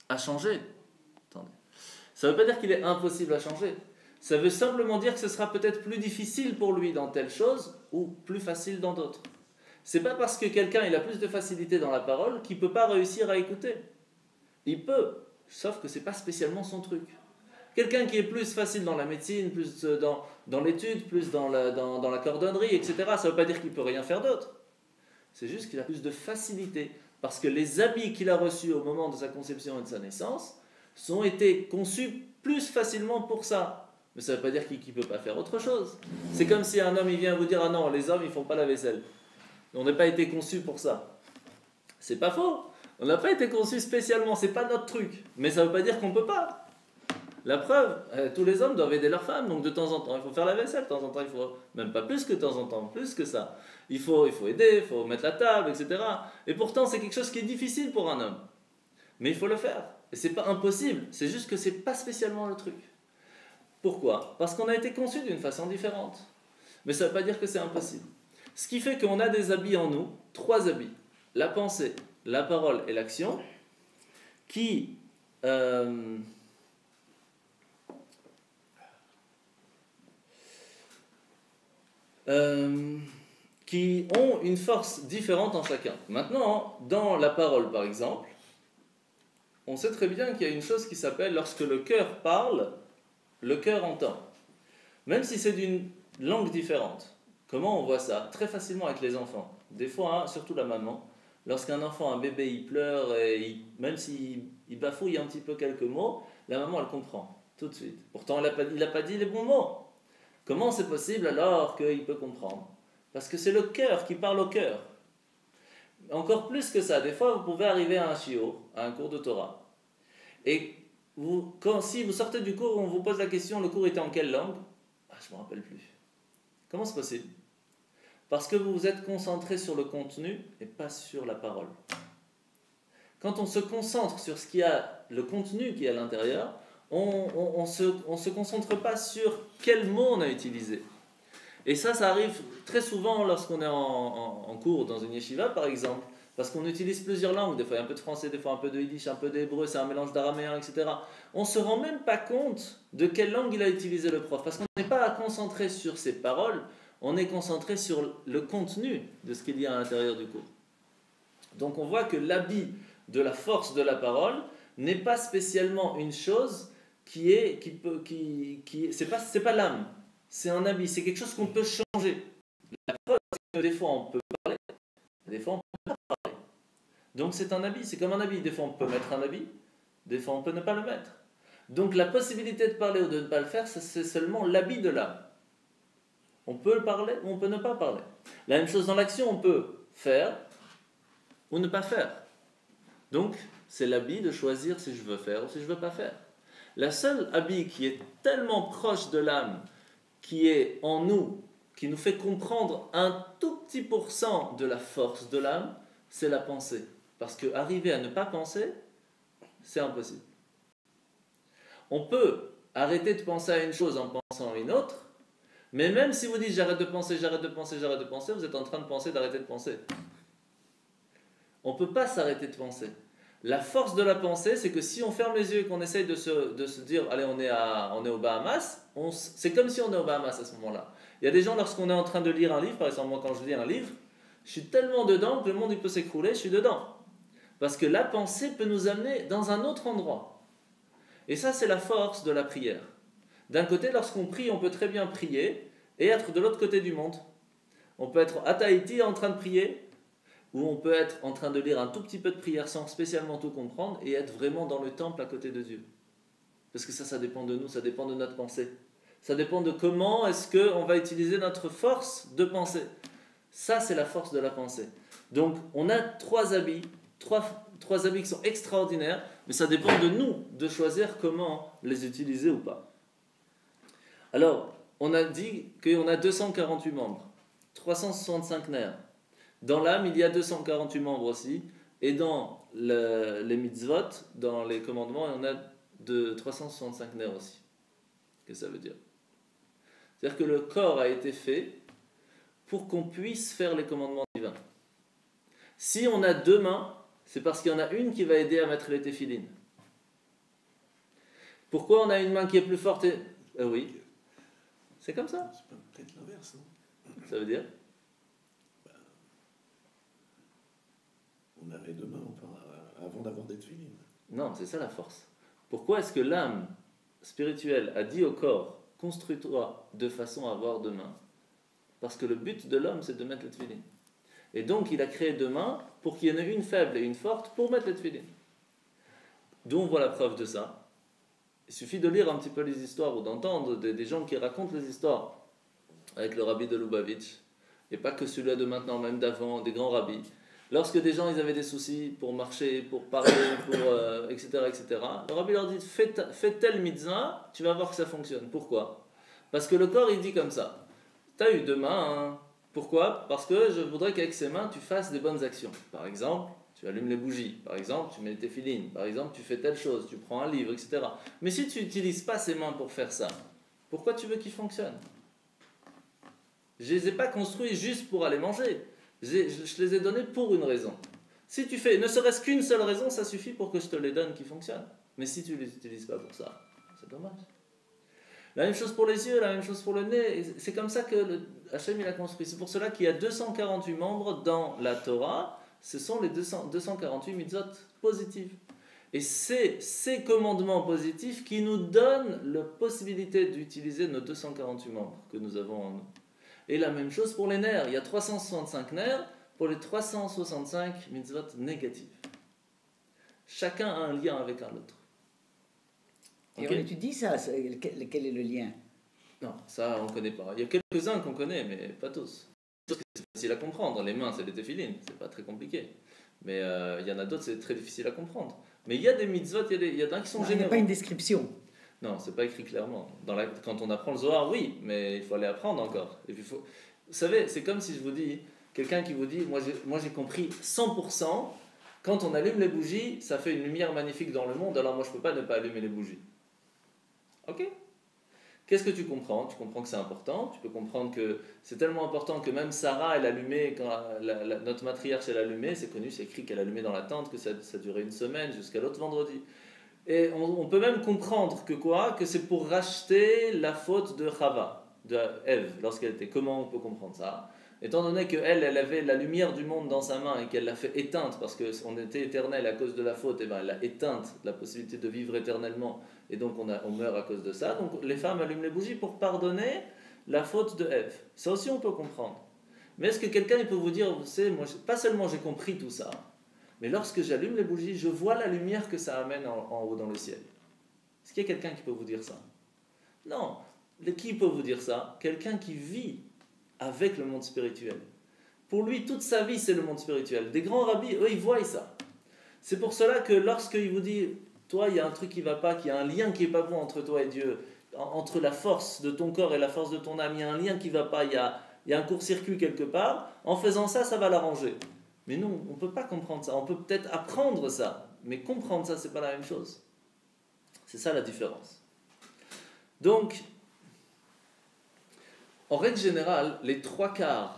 à changer. Attendez. Ça ne veut pas dire qu'il est impossible à changer. Ça veut simplement dire que ce sera peut-être plus difficile pour lui dans telle chose ou plus facile dans d'autres. C'est pas parce que quelqu'un il a plus de facilité dans la parole qu'il ne peut pas réussir à écouter. Il peut, sauf que ce n'est pas spécialement son truc. Quelqu'un qui est plus facile dans la médecine, plus dans l'étude, plus dans la cordonnerie, etc., ça ne veut pas dire qu'il ne peut rien faire d'autre. C'est juste qu'il a plus de facilité. Parce que les habits qu'il a reçus au moment de sa conception et de sa naissance ont été conçus plus facilement pour ça. Mais ça ne veut pas dire qu'il ne peut pas faire autre chose. C'est comme si un homme il vient vous dire « Ah non, les hommes ils ne font pas la vaisselle. On n'a pas été conçus pour ça. » C'est pas faux. On n'a pas été conçus spécialement, c'est pas notre truc. Mais ça ne veut pas dire qu'on ne peut pas. La preuve, tous les hommes doivent aider leurs femmes, donc de temps en temps il faut faire la vaisselle, de temps en temps il faut, même pas plus que de temps en temps, plus que ça. Il faut aider, il faut mettre la table, etc. Et pourtant c'est quelque chose qui est difficile pour un homme. Mais il faut le faire. Et c'est pas impossible, c'est juste que c'est pas spécialement le truc. Pourquoi? Parce qu'on a été conçu d'une façon différente. Mais ça ne veut pas dire que c'est impossible. Ce qui fait qu'on a des habits en nous, 3 habits. La pensée, la parole et l'action, qui ont une force différente en chacun. Maintenant, dans la parole par exemple, on sait très bien qu'il y a une chose qui s'appelle lorsque le cœur parle, le cœur entend. Même si c'est d'une langue différente. Comment on voit ça? Très facilement avec les enfants. Des fois, surtout la maman, lorsqu'un enfant, un bébé, il pleure, et même s'il bafouille un petit peu quelques mots, la maman, elle comprend tout de suite. Pourtant, il n'a pas dit les bons mots. Comment c'est possible alors qu'il peut comprendre? Parce que c'est le cœur qui parle au cœur. Encore plus que ça, des fois, vous pouvez arriver à un shiur, à un cours de Torah, et si vous sortez du cours, on vous pose la question, le cours était en quelle langue? Je ne me rappelle plus. Comment c'est possible? Parce que vous vous êtes concentré sur le contenu et pas sur la parole. Quand on se concentre sur le contenu qui est à l'intérieur, on se concentre pas sur quel mot on a utilisé. Et ça arrive très souvent lorsqu'on est en cours dans une yeshiva par exemple, parce qu'on utilise plusieurs langues, des fois il y a un peu de français, des fois un peu de yiddish, un peu d'hébreu, c'est un mélange d'araméen, etc. On ne se rend même pas compte de quelle langue il a utilisé le prof, parce qu'on n'est pas concentré sur ses paroles, on est concentré sur le contenu de ce qu'il y a à l'intérieur du cours. Donc on voit que l'habit de la force de la parole n'est pas spécialement une chose c'est pas l'âme, c'est un habit, c'est quelque chose qu'on peut changer. La preuve, c'est que des fois on peut parler, des fois on peut pas parler. Donc c'est un habit, c'est comme un habit. Des fois on peut mettre un habit, des fois on peut ne pas le mettre. Donc la possibilité de parler ou de ne pas le faire, c'est seulement l'habit de l'âme. On peut parler ou on peut ne pas parler. La même chose dans l'action, on peut faire ou ne pas faire. Donc c'est l'habit de choisir si je veux faire ou si je ne veux pas faire. La seule habit qui est tellement proche de l'âme, qui est en nous, qui nous fait comprendre un tout petit pourcent de la force de l'âme, c'est la pensée. Parce qu'arriver à ne pas penser, c'est impossible. On peut arrêter de penser à une chose en pensant à une autre, Mais même si vous dites j'arrête de penser, j'arrête de penser, j'arrête de penser, vous êtes en train de penser d'arrêter de penser. On ne peut pas s'arrêter de penser. La force de la pensée, c'est que si on ferme les yeux et qu'on essaye de se dire allez, on est aux Bahamas, c'est comme si on est aux Bahamas à ce moment-là. Il y a des gens, lorsqu'on est en train de lire un livre, par exemple, moi quand je lis un livre, je suis tellement dedans que le monde il peut s'écrouler, je suis dedans. Parce que la pensée peut nous amener dans un autre endroit. Et ça, c'est la force de la prière. D'un côté, lorsqu'on prie, on peut très bien prier et être de l'autre côté du monde. On peut être à Tahiti en train de prier, ou on peut être en train de lire un tout petit peu de prière sans spécialement tout comprendre et être vraiment dans le temple à côté de Dieu. Parce que ça dépend de nous, ça dépend de notre pensée. Ça dépend de comment est-ce qu'on va utiliser notre force de pensée. Ça, c'est la force de la pensée. Donc, on a trois habits qui sont extraordinaires, mais ça dépend de nous de choisir comment les utiliser ou pas. Alors, on a dit qu'on a 248 membres, 365 nerfs. Dans l'âme, il y a 248 membres aussi, et dans les mitzvot, dans les commandements, on a 365 nerfs aussi. Qu'est-ce que ça veut dire? C'est-à-dire que le corps a été fait pour qu'on puisse faire les commandements divins. Si on a deux mains, c'est parce qu'il y en a une qui va aider à mettre les téphilines. Pourquoi on a une main qui est plus forte oui. C'est comme ça. C'est peut-être l'inverse, non? Ça veut dire? On avait deux mains avant d'avoir des téphilines. Non, c'est ça la force. Pourquoi est-ce que l'âme spirituelle a dit au corps « construis-toi de façon à avoir deux mains » Parce que le but de l'homme, c'est de mettre les téphilines. Et donc, il a créé deux mains pour qu'il y en ait une faible et une forte pour mettre les téphilines. D'où on voit la preuve de ça. Il suffit de lire un petit peu les histoires ou d'entendre des gens qui racontent les histoires avec le rabbi de Lubavitch, et pas que celui-là de maintenant, même d'avant, des grands rabbis. Lorsque des gens ils avaient des soucis pour marcher, pour parler, etc., le rabbi leur dit fais telle mitzvah, tu vas voir que ça fonctionne. Pourquoi? Parce que le corps il dit comme ça. Tu as eu deux mains, hein. Pourquoi? Parce que je voudrais qu'avec ces mains tu fasses des bonnes actions. Par exemple, tu allumes les bougies, par exemple, tu mets tes téphilines, par exemple, tu fais telle chose, tu prends un livre, etc. Mais si tu n'utilises pas ces mains pour faire ça, pourquoi tu veux qu'ils fonctionnent? Je ne les ai pas construits juste pour aller manger. Je les ai donnés pour une raison. Si tu fais ne serait-ce qu'une seule raison, ça suffit pour que je te les donne qui fonctionnent. Mais si tu ne les utilises pas pour ça, c'est dommage. La même chose pour les yeux, la même chose pour le nez. C'est comme ça que Hachem il a construit. C'est pour cela qu'il y a 248 membres dans la Torah. Ce sont les 248 mitzvot positives. Et c'est ces commandements positifs qui nous donnent la possibilité d'utiliser nos 248 membres que nous avons en nous. Et la même chose pour les nerfs. Il y a 365 nerfs pour les 365 mitzvot négatives. Chacun a un lien avec un autre. Et okay. On étudie ça, quel est le lien? Non, ça on ne connaît pas. Il y a quelques-uns qu'on connaît, mais pas tous. C'est facile à comprendre. Les mains, c'est les téphilines, c'est pas très compliqué. Mais il y en a d'autres, c'est très difficile à comprendre. Mais il y a des mitzvot, il y en a qui sont généraux. Il n'y a pas une description. Non, c'est pas écrit clairement. Quand on apprend le Zohar, oui, mais il faut aller apprendre encore. Et puis vous savez, c'est comme si je vous dis, quelqu'un qui vous dit, moi j'ai compris 100%, quand on allume les bougies, ça fait une lumière magnifique dans le monde, alors moi je peux pas ne pas allumer les bougies. Ok? Qu'est-ce que tu comprends? Tu comprends que c'est important, tu peux comprendre que c'est tellement important que même Sarah, elle allumait, quand notre matriarche elle allumait, c'est connu, c'est écrit qu'elle allumait dans la tente, que ça durait une semaine jusqu'à l'autre vendredi. Et on peut même comprendre que quoi? Que c'est pour racheter la faute de Chava, de Ève, lorsqu'elle était. Comment on peut comprendre ça? Étant donné qu'elle avait la lumière du monde dans sa main et qu'elle l'a fait éteinte parce qu'on était éternel à cause de la faute, et ben elle a éteinte la possibilité de vivre éternellement et donc on meurt à cause de ça. Donc les femmes allument les bougies pour pardonner la faute de Ève. Ça aussi on peut comprendre. Mais est-ce que quelqu'un peut vous dire, vous savez, moi, pas seulement j'ai compris tout ça, mais lorsque j'allume les bougies, je vois la lumière que ça amène en haut dans le ciel. Est-ce qu'il y a quelqu'un qui peut vous dire ça? Non. Qui peut vous dire ça? Quelqu'un qui vit avec le monde spirituel. Pour lui, toute sa vie, c'est le monde spirituel. Des grands rabbis, eux, ils voient ça. C'est pour cela que lorsqu'il vous dit, toi, il y a un truc qui ne va pas, qu'il y a un lien qui n'est pas bon entre toi et Dieu, entre la force de ton corps et la force de ton âme, il y a un lien qui ne va pas, il y a un court-circuit quelque part, en faisant ça, ça va l'arranger. Mais nous, on ne peut pas comprendre ça. On peut peut-être apprendre ça, mais comprendre ça, ce n'est pas la même chose. C'est ça la différence. Donc, En règle générale, les 3/4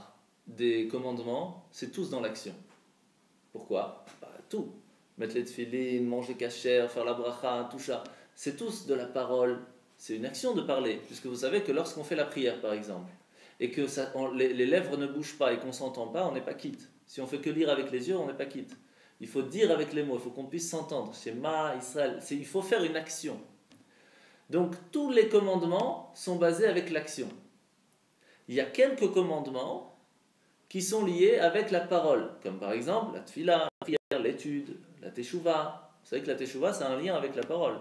des commandements, c'est tous dans l'action. Pourquoi? Tout. Mettre les tefilines, manger kasher, faire la bracha, tout ça. C'est tous de la parole. C'est une action de parler. Puisque vous savez que lorsqu'on fait la prière, par exemple, et que les lèvres ne bougent pas et qu'on ne s'entend pas, on n'est pas quitte. Si on fait que lire avec les yeux, on n'est pas quitte. Il faut dire avec les mots, il faut qu'on puisse s'entendre. Shema, Israël, il faut faire une action. Donc tous les commandements sont basés avec l'action. Il y a quelques commandements qui sont liés avec la parole, comme par exemple la tefila, la prière, l'étude, la teshuva. Vous savez que la teshuva, c'est un lien avec la parole.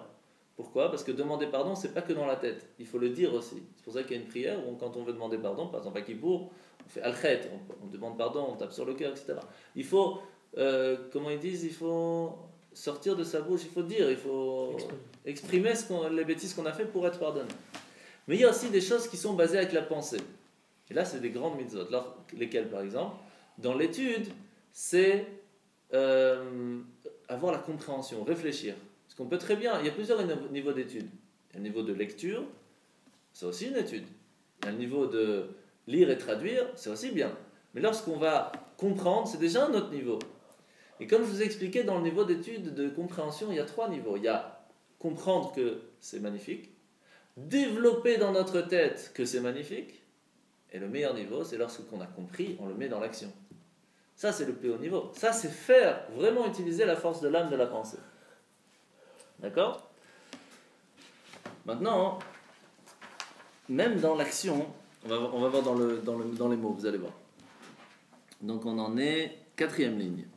Pourquoi? Parce que demander pardon, c'est pas que dans la tête, il faut le dire aussi. C'est pour ça qu'il y a une prière où quand on veut demander pardon, par exemple à Kippour, on fait al-khet, on demande pardon, on tape sur le cœur, etc. Il faut, comment ils disent, il faut sortir de sa bouche, il faut dire, il faut exprimer les bêtises qu'on a fait pour être pardonné. Mais il y a aussi des choses qui sont basées avec la pensée. Et là, c'est des grandes mitzvot. Alors, lesquelles, par exemple? Dans l'étude, c'est avoir la compréhension, réfléchir. Parce qu'on peut très bien, il y a plusieurs niveaux d'étude. Il y a le niveau de lecture, c'est aussi une étude. Il y a le niveau de lire et traduire, c'est aussi bien. Mais lorsqu'on va comprendre, c'est déjà un autre niveau. Et comme je vous ai expliqué, dans le niveau d'étude, de compréhension, il y a 3 niveaux. Il y a comprendre que c'est magnifique, développer dans notre tête que c'est magnifique, et le meilleur niveau, c'est lorsqu'on a compris, on le met dans l'action. Ça, c'est le plus haut niveau. Ça, c'est faire, vraiment utiliser la force de l'âme de la pensée. D'accord? Maintenant, même dans l'action, on va voir dans les mots, vous allez voir. Donc on en est 4e ligne.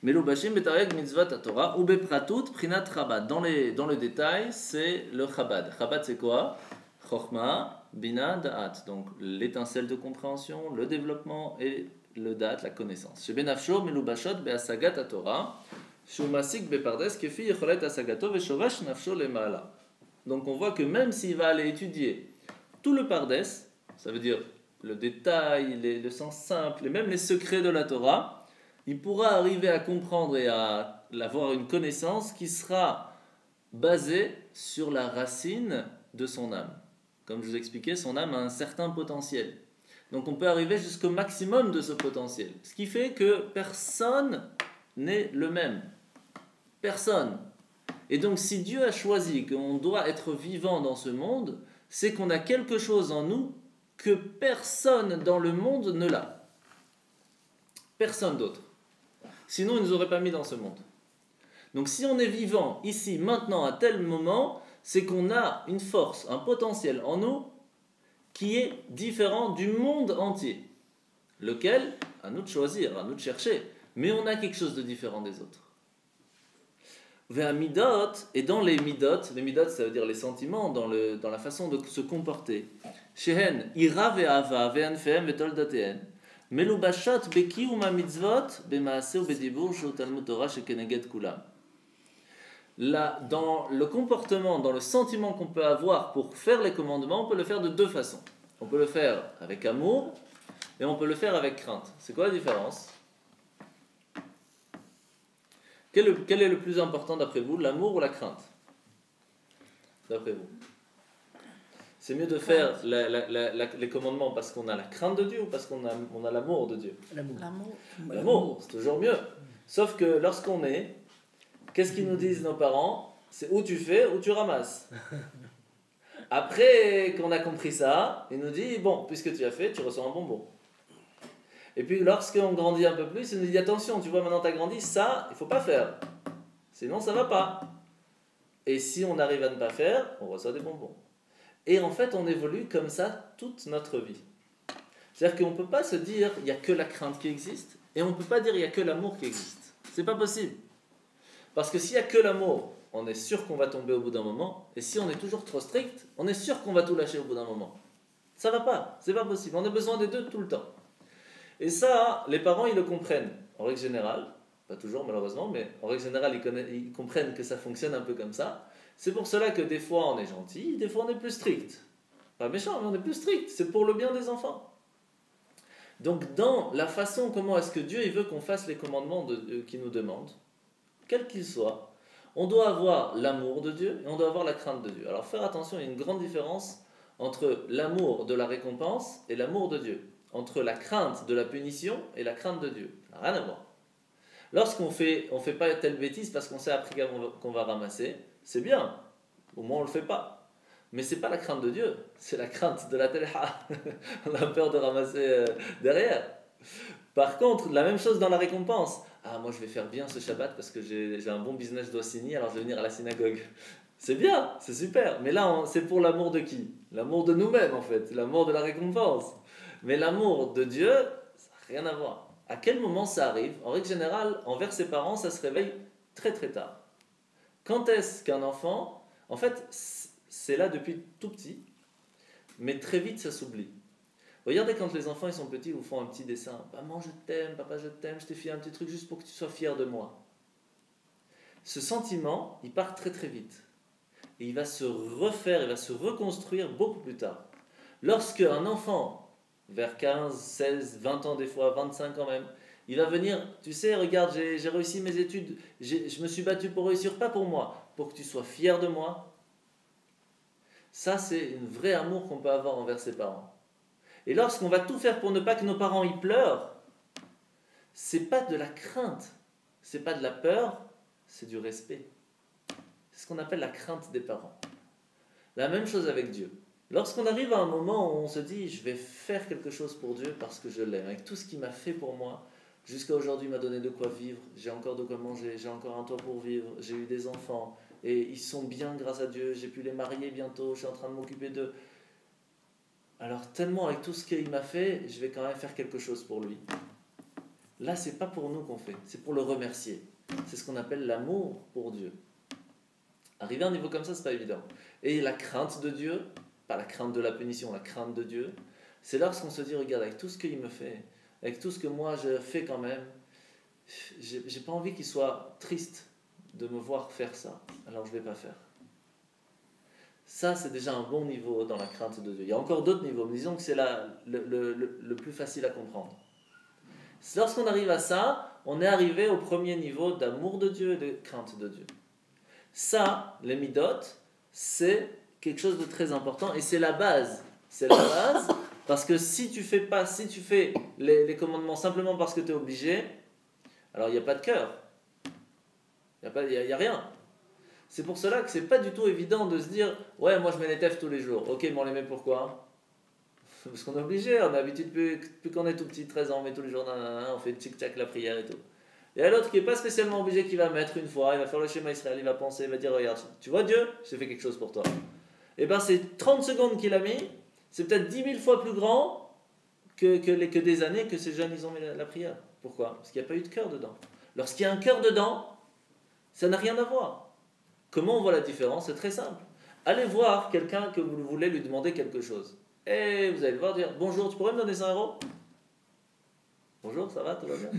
Melubashim betareg mitzvot Torah ou bepratut prinat chabad. Dans le détail, c'est le chabad. Chabad, c'est quoi? Chochma, bina, da'at. Donc l'étincelle de compréhension, le développement et le da'at, la connaissance. Chez benafsho melubashot beasagat Torah. Donc on voit que même s'il va aller étudier tout le pardes, ça veut dire le détail, le sens simple et même les secrets de la Torah, il pourra arriver à comprendre et à avoir une connaissance qui sera basée sur la racine de son âme. Comme je vous expliquais, son âme a un certain potentiel. Donc on peut arriver jusqu'au maximum de ce potentiel. Ce qui fait que personne n'est le même. Personne. Et donc si Dieu a choisi qu'on doit être vivant dans ce monde, c'est qu'on a quelque chose en nous que personne dans le monde ne l'a. Personne d'autre. Sinon il ne nous aurait pas mis dans ce monde. Donc si on est vivant ici, maintenant, à tel moment, c'est qu'on a une force, un potentiel en nous qui est différent du monde entier. Lequel, à nous de choisir, à nous de chercher. Mais on a quelque chose de différent des autres. Vers midot, et dans les midot, ça veut dire les sentiments, dans la façon de se comporter. Shehen, ira ve'ava ve'anfehem ve'toldatehem, melubashot bekiuma mitzvot bemaase ou bedibur shel talmud Torah shekeneged kulam. Là, dans le comportement, dans le sentiment qu'on peut avoir pour faire les commandements, on peut le faire de 2 façons. On peut le faire avec amour et on peut le faire avec crainte. C'est quoi la différence? Quel est le plus important d'après vous, l'amour ou la crainte? D'après vous? C'est mieux de faire les commandements parce qu'on a la crainte de Dieu ou parce qu'on a l'amour de Dieu? L'amour, c'est toujours mieux. Sauf que lorsqu'on est, qu'est-ce qu'ils nous disent nos parents? C'est ou tu fais ou tu ramasses. Après qu'on a compris ça, ils nous disent, bon, puisque tu as fait, tu reçois un bonbon. Et puis lorsqu'on grandit un peu plus, il nous dit attention, tu vois maintenant tu as grandi, ça, il ne faut pas faire. Sinon ça ne va pas. Et si on arrive à ne pas faire, on reçoit des bonbons. Et en fait, on évolue comme ça toute notre vie. C'est-à-dire qu'on ne peut pas se dire il n'y a que la crainte qui existe, et on ne peut pas dire il n'y a que l'amour qui existe. C'est pas possible. Parce que s'il n'y a que l'amour, on est sûr qu'on va tomber au bout d'un moment, et si on est toujours trop strict, on est sûr qu'on va tout lâcher au bout d'un moment. Ça ne va pas, c'est pas possible. On a besoin des deux tout le temps. Et ça, les parents, ils le comprennent, en règle générale, pas toujours malheureusement, mais en règle générale, ils comprennent que ça fonctionne un peu comme ça. C'est pour cela que des fois, on est gentil, des fois, on est plus strict. Pas méchant, mais on est plus strict, c'est pour le bien des enfants. Donc, dans la façon, comment est-ce que Dieu il veut qu'on fasse les commandements qu'il nous demande, quels qu'ils soient, on doit avoir l'amour de Dieu et on doit avoir la crainte de Dieu. Alors, faire attention, il y a une grande différence entre l'amour de la récompense et l'amour de Dieu, entre la crainte de la punition et la crainte de Dieu. Ça n'a rien à voir. Lorsqu'on fait pas telle bêtise parce qu'on s'est appris qu'on va ramasser, c'est bien, au moins on ne le fait pas. Mais c'est pas la crainte de Dieu, c'est la crainte de la telha. On a peur de ramasser derrière. Par contre, la même chose dans la récompense. Ah, moi je vais faire bien ce Shabbat parce que j'ai un bon business, je dois signer, alors je vais venir à la synagogue. C'est bien, c'est super. Mais là, c'est pour l'amour de qui? L'amour de nous-mêmes en fait, l'amour de la récompense. Mais l'amour de Dieu, ça n'a rien à voir. À quel moment ça arrive? En règle générale, envers ses parents, ça se réveille très très tard. Quand est-ce qu'un enfant, en fait, c'est là depuis tout petit, mais très vite ça s'oublie. Regardez quand les enfants ils sont petits, ils vous font un petit dessin. Maman je t'aime, papa je t'aime, je t'ai fait un petit truc juste pour que tu sois fier de moi. Ce sentiment, il part très très vite. Et il va se refaire, il va se reconstruire beaucoup plus tard. Lorsque un enfant, vers 15, 16, 20 ans des fois, 25 ans même, il va venir, tu sais, regarde, j'ai réussi mes études, je me suis battu pour réussir, pas pour moi, pour que tu sois fier de moi. Ça, c'est un vrai amour qu'on peut avoir envers ses parents. Et lorsqu'on va tout faire pour ne pas que nos parents y pleurent, c'est pas de la crainte, c'est pas de la peur, c'est du respect. C'est ce qu'on appelle la crainte des parents. La même chose avec Dieu. Lorsqu'on arrive à un moment où on se dit je vais faire quelque chose pour Dieu parce que je l'aime, avec tout ce qu'il m'a fait pour moi, jusqu'à aujourd'hui il m'a donné de quoi vivre, j'ai encore de quoi manger, j'ai encore un toit pour vivre, j'ai eu des enfants et ils sont bien grâce à Dieu, j'ai pu les marier bientôt, je suis en train de m'occuper d'eux. Alors tellement avec tout ce qu'il m'a fait, je vais quand même faire quelque chose pour lui. Là, c'est pas pour nous qu'on fait, c'est pour le remercier. C'est ce qu'on appelle l'amour pour Dieu. Arriver à un niveau comme ça, c'est pas évident. Et la crainte de Dieu, pas la crainte de la punition, la crainte de Dieu, c'est lorsqu'on se dit, regarde, avec tout ce qu'il me fait, avec tout ce que moi je fais quand même, j'ai pas envie qu'il soit triste de me voir faire ça, alors je vais pas faire. Ça, c'est déjà un bon niveau dans la crainte de Dieu. Il y a encore d'autres niveaux, mais disons que c'est le plus facile à comprendre. Lorsqu'on arrive à ça, on est arrivé au premier niveau d'amour de Dieu et de crainte de Dieu. Ça, les midot, c'est quelque chose de très important et c'est la base. C'est la base parce que si tu fais les commandements simplement parce que tu es obligé, alors il n'y a pas de cœur. Il n'y a rien. C'est pour cela que c'est pas du tout évident de se dire ouais, moi je mets les tefs tous les jours. Ok, mais on les met pourquoi? Parce qu'on est obligé, on a l'habitude depuis qu'on est tout petit, 13 ans, on met tous les jours, on fait tchic-tchac la prière et tout. Et à l'autre qui n'est pas spécialement obligé, qui va mettre une fois, il va faire le schéma Israël, il va penser, il va dire regarde, tu vois Dieu, j'ai fait quelque chose pour toi. Et bien ces 30 secondes qu'il a mis, c'est peut-être 10 000 fois plus grand que des années que ces jeunes ils ont mis la prière. Pourquoi? Parce qu'il n'y a pas eu de cœur dedans. Lorsqu'il y a un cœur dedans, ça n'a rien à voir. Comment on voit la différence? C'est très simple. Allez voir quelqu'un que vous voulez lui demander quelque chose. Et vous allez le voir dire bonjour, tu pourrais me donner 100 euros? Bonjour, ça va, tout va bien?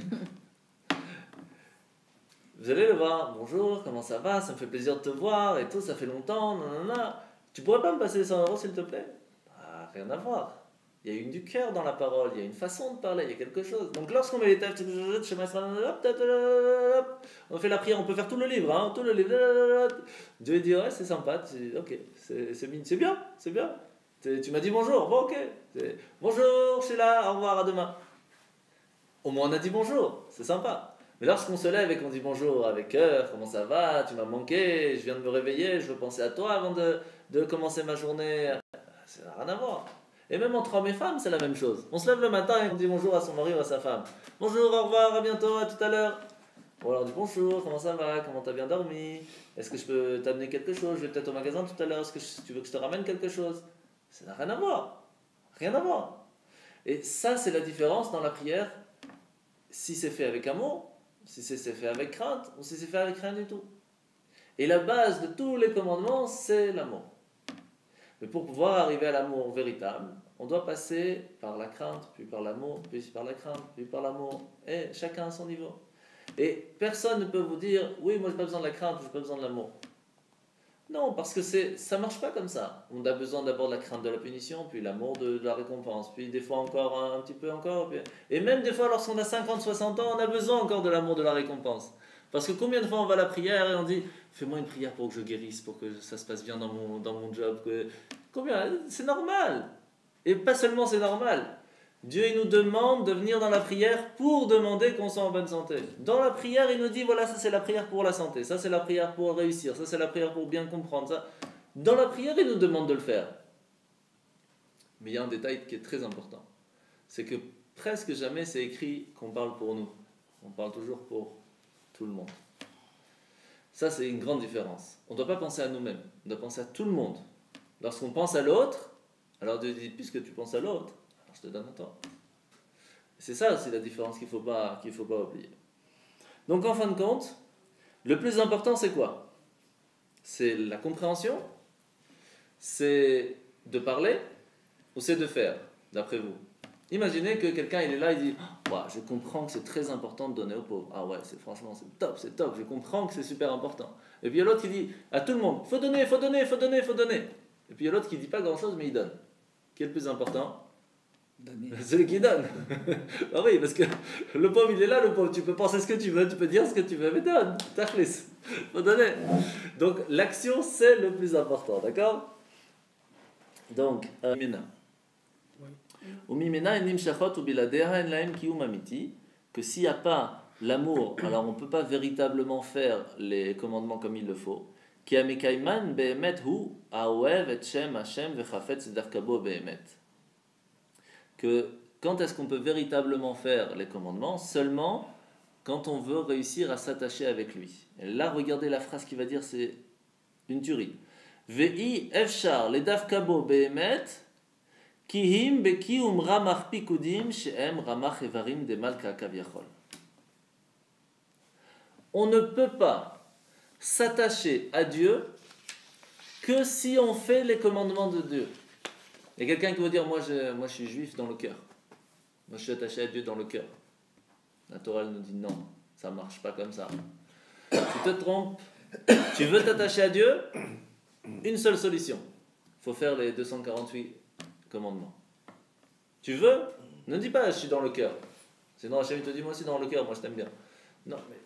Vous allez le voir, bonjour, comment ça va? Ça me fait plaisir de te voir et tout, ça fait longtemps, nanana. Tu pourrais pas me passer les 100 euros s'il te plaît? Ah, rien à voir. Il y a du cœur dans la parole, il y a une façon de parler, il y a quelque chose. Donc lorsqu'on met les tâches, on fait la prière, on peut faire tout le livre, hein, tout le livre. Dieu dit ouais, c'est sympa, ok, c'est bien, c'est bien. Tu m'as dit bonjour, bon ok. Bonjour, je suis là, au revoir, à demain. Au moins on a dit bonjour, c'est sympa. Mais lorsqu'on se lève et qu'on dit bonjour avec cœur, comment ça va, tu m'as manqué, je viens de me réveiller, je veux penser à toi avant de commencer ma journée, ça n'a rien à voir. Et même entre hommes et femmes, c'est la même chose. On se lève le matin et on dit bonjour à son mari ou à sa femme. Bonjour, au revoir, à bientôt, à tout à l'heure. Ou alors on dit bonjour, comment ça va, comment t'as bien dormi, est-ce que je peux t'amener quelque chose, je vais peut-être au magasin tout à l'heure, est-ce que tu veux que je te ramène quelque chose? Ça n'a rien à voir. Rien à voir. Et ça, c'est la différence dans la prière, si c'est fait avec amour, si c'est fait avec crainte, ou si c'est fait avec rien du tout. Et la base de tous les commandements, c'est l'amour. Mais pour pouvoir arriver à l'amour véritable, on doit passer par la crainte, puis par l'amour, puis par la crainte, puis par l'amour. Et chacun à son niveau. Et personne ne peut vous dire, oui, moi je n'ai pas besoin de la crainte, je n'ai pas besoin de l'amour. Non, parce que ça ne marche pas comme ça. On a besoin d'abord de la crainte de la punition, puis l'amour de la récompense, puis des fois encore un petit peu encore. Et même des fois, lorsqu'on a 50, 60 ans, on a besoin encore de l'amour de la récompense. Parce que combien de fois on va à la prière et on dit, fais-moi une prière pour que je guérisse, pour que ça se passe bien dans mon job, Combien? C'est normal. Et pas seulement c'est normal. Dieu il nous demande de venir dans la prière pour demander qu'on soit en bonne santé. Dans la prière, il nous dit voilà, ça c'est la prière pour la santé, ça c'est la prière pour réussir, ça c'est la prière pour bien comprendre. Ça. Dans la prière, il nous demande de le faire. Mais il y a un détail qui est très important. C'est que presque jamais c'est écrit qu'on parle pour nous. On parle toujours pour tout le monde. Ça, c'est une grande différence. On ne doit pas penser à nous-mêmes, on doit penser à tout le monde. Lorsqu'on pense à l'autre, alors Dieu dit, puisque tu penses à l'autre, alors je te donne à toi. C'est ça aussi la différence qu'il ne faut pas oublier. Donc en fin de compte, le plus important c'est quoi? C'est la compréhension? C'est de parler? Ou c'est de faire, d'après vous? Imaginez que quelqu'un il est là, il dit je comprends que c'est très important de donner aux pauvres. Ah ouais, franchement c'est top, je comprends que c'est super important. Et puis il y a l'autre qui dit à tout le monde, faut donner. Et puis il y a l'autre qui dit pas grand chose mais il donne. Qui est le plus important? Donner. Celui qui donne. Ah oui, parce que le pauvre il est là, le pauvre, tu peux penser ce que tu veux, tu peux dire ce que tu veux, mais donne, tachlis, faut donner. Donc l'action c'est le plus important, d'accord? Donc, que s'il n'y a pas l'amour, alors on ne peut pas véritablement faire les commandements comme il le faut. Que quand est-ce qu'on peut véritablement faire les commandements? Seulement quand on veut réussir à s'attacher avec lui. Et là, regardez la phrase qu'il va dire, c'est une tuerie. Ve'i efshar ledavkabo be'emet Kihim bekium ramach pikudim she'em ramach evarim de malka kavyachol. On ne peut pas s'attacher à Dieu que si on fait les commandements de Dieu. Il y a quelqu'un qui va dire moi je suis juif dans le cœur. Moi je suis attaché à Dieu dans le cœur. La Torah nous dit non, ça marche pas comme ça. Tu te trompes. Tu veux t'attacher à Dieu? Une seule solution. Il faut faire les 248 commandements. Tu veux? Ne dis pas je suis dans le cœur. Sinon Hachem te dit moi aussi dans le cœur, moi je t'aime bien. Non, mais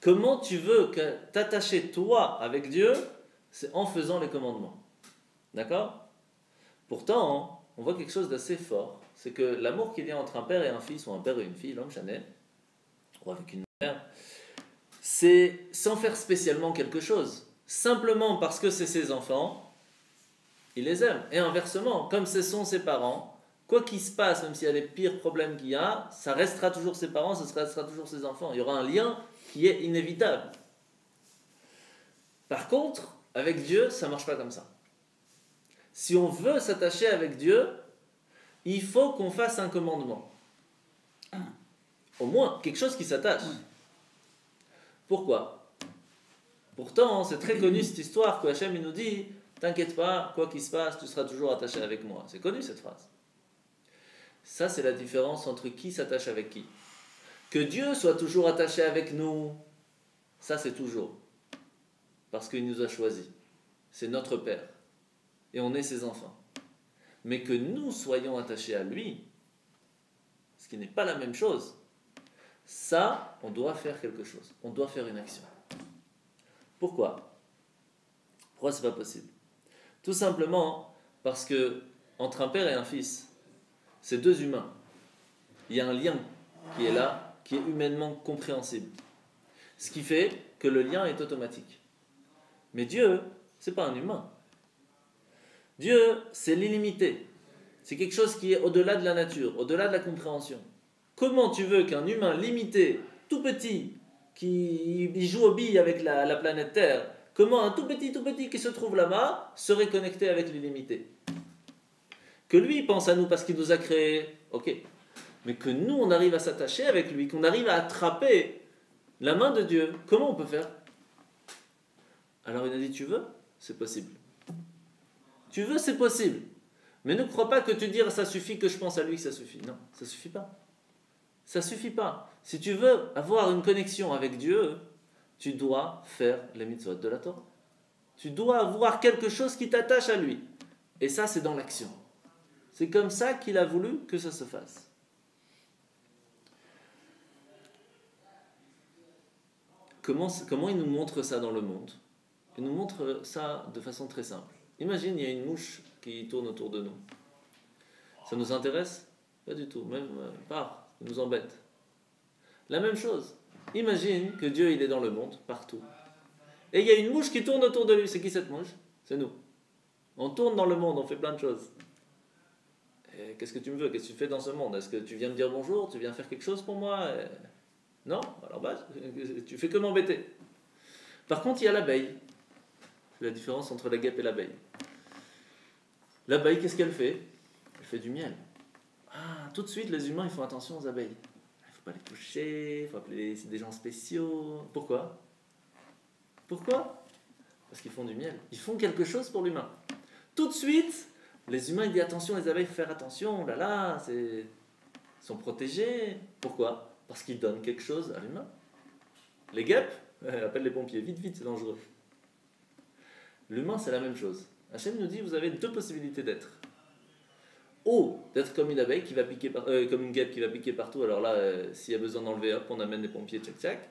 comment tu veux t'attacher toi avec Dieu? C'est en faisant les commandements. D'accord? Pourtant, on voit quelque chose d'assez fort. C'est que l'amour qu'il y a entre un père et un fils, ou un père et une fille, l'homme Chanel, ou avec une mère, c'est sans faire spécialement quelque chose. Simplement parce que c'est ses enfants, il les aime. Et inversement, comme ce sont ses parents, quoi qu'il se passe, même s'il y a les pires problèmes qu'il y a, ça restera toujours ses parents, ça restera toujours ses enfants. Il y aura un lien qui est inévitable. Par contre, avec Dieu, ça ne marche pas comme ça. Si on veut s'attacher avec Dieu, il faut qu'on fasse un commandement. Au moins, quelque chose qui s'attache. Pourquoi? Pourtant, c'est très connu cette histoire que Hachem il nous dit t'inquiète pas, quoi qu'il se passe, tu seras toujours attaché avec moi. C'est connu cette phrase. Ça, c'est la différence entre qui s'attache avec qui. Que Dieu soit toujours attaché avec nous, ça c'est toujours. Parce qu'il nous a choisis. C'est notre Père. Et on est ses enfants. Mais que nous soyons attachés à lui, ce qui n'est pas la même chose, ça, on doit faire quelque chose. On doit faire une action. Pourquoi? Pourquoi c'est pas possible? Tout simplement parce que entre un père et un fils, c'est deux humains. Il y a un lien qui est là, qui est humainement compréhensible. Ce qui fait que le lien est automatique. Mais Dieu, c'est pas un humain. Dieu, c'est l'illimité. C'est quelque chose qui est au-delà de la nature, au-delà de la compréhension. Comment tu veux qu'un humain limité, tout petit, qui joue aux billes avec la planète Terre, comment un tout petit qui se trouve là-bas serait connecté avec l'illimité? Que lui pense à nous parce qu'il nous a créés, ok. Mais que nous, on arrive à s'attacher avec lui, qu'on arrive à attraper la main de Dieu, comment on peut faire? Alors il a dit, tu veux? C'est possible. Tu veux, c'est possible. Mais ne crois pas que tu dises ça suffit, que je pense à lui, que ça suffit. Non, ça suffit pas. Ça suffit pas. Si tu veux avoir une connexion avec Dieu, tu dois faire les mitzvot de la Torah. Tu dois avoir quelque chose qui t'attache à lui. Et ça, c'est dans l'action. C'est comme ça qu'il a voulu que ça se fasse. Comment il nous montre ça dans le monde? Il nous montre ça de façon très simple. Imagine, il y a une mouche qui tourne autour de nous. Ça nous intéresse? Pas du tout, même pas, ça nous embête. La même chose. Imagine que Dieu, il est dans le monde, partout. Et il y a une mouche qui tourne autour de lui. C'est qui cette mouche? C'est nous. On tourne dans le monde, on fait plein de choses. Et qu'est-ce que tu me veux? Qu'est-ce que tu fais dans ce monde? Est-ce que tu viens me dire bonjour? Tu viens faire quelque chose pour moi? Non? Alors tu fais que m'embêter. Par contre, il y a l'abeille. C'est la différence entre la guêpe et l'abeille. L'abeille, qu'est-ce qu'elle fait? Elle fait du miel. Ah, tout de suite, les humains, ils font attention aux abeilles. Il ne faut pas les toucher, il faut appeler des gens spéciaux. Pourquoi? Pourquoi? Parce qu'ils font du miel. Ils font quelque chose pour l'humain. Tout de suite, les humains, ils disent attention, les abeilles, il faut faire attention. Là, là, ils sont protégés. Pourquoi? Parce qu'ils donnent quelque chose à l'humain. Les guêpes, appellent les pompiers. Vite, vite, c'est dangereux. L'humain, c'est la même chose. Hachem nous dit, vous avez deux possibilités d'être. Ou d'être comme une abeille qui va piquer comme une guêpe qui va piquer partout. Alors là, s'il y a besoin d'enlever, hop, on amène les pompiers, tchac tchac.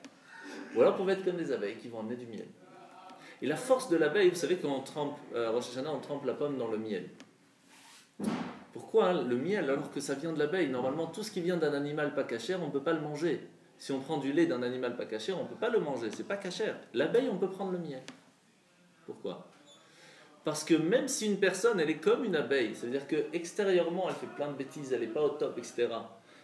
Ou alors, vous pouvez être comme des abeilles qui vont amener du miel. Et la force de l'abeille, vous savez, quand on trempe, Rosh Hashanah, on trempe la pomme dans le miel. Pourquoi hein, le miel, alors que ça vient de l'abeille? Normalement, tout ce qui vient d'un animal pas cachère, on ne peut pas le manger. Si on prend du lait d'un animal pas cachère, on ne peut pas le manger, c'est pas cachère. L'abeille, on peut prendre le miel. Pourquoi? Parce que même si une personne, elle est comme une abeille, ça veut dire qu'extérieurement, elle fait plein de bêtises, elle n'est pas au top, etc.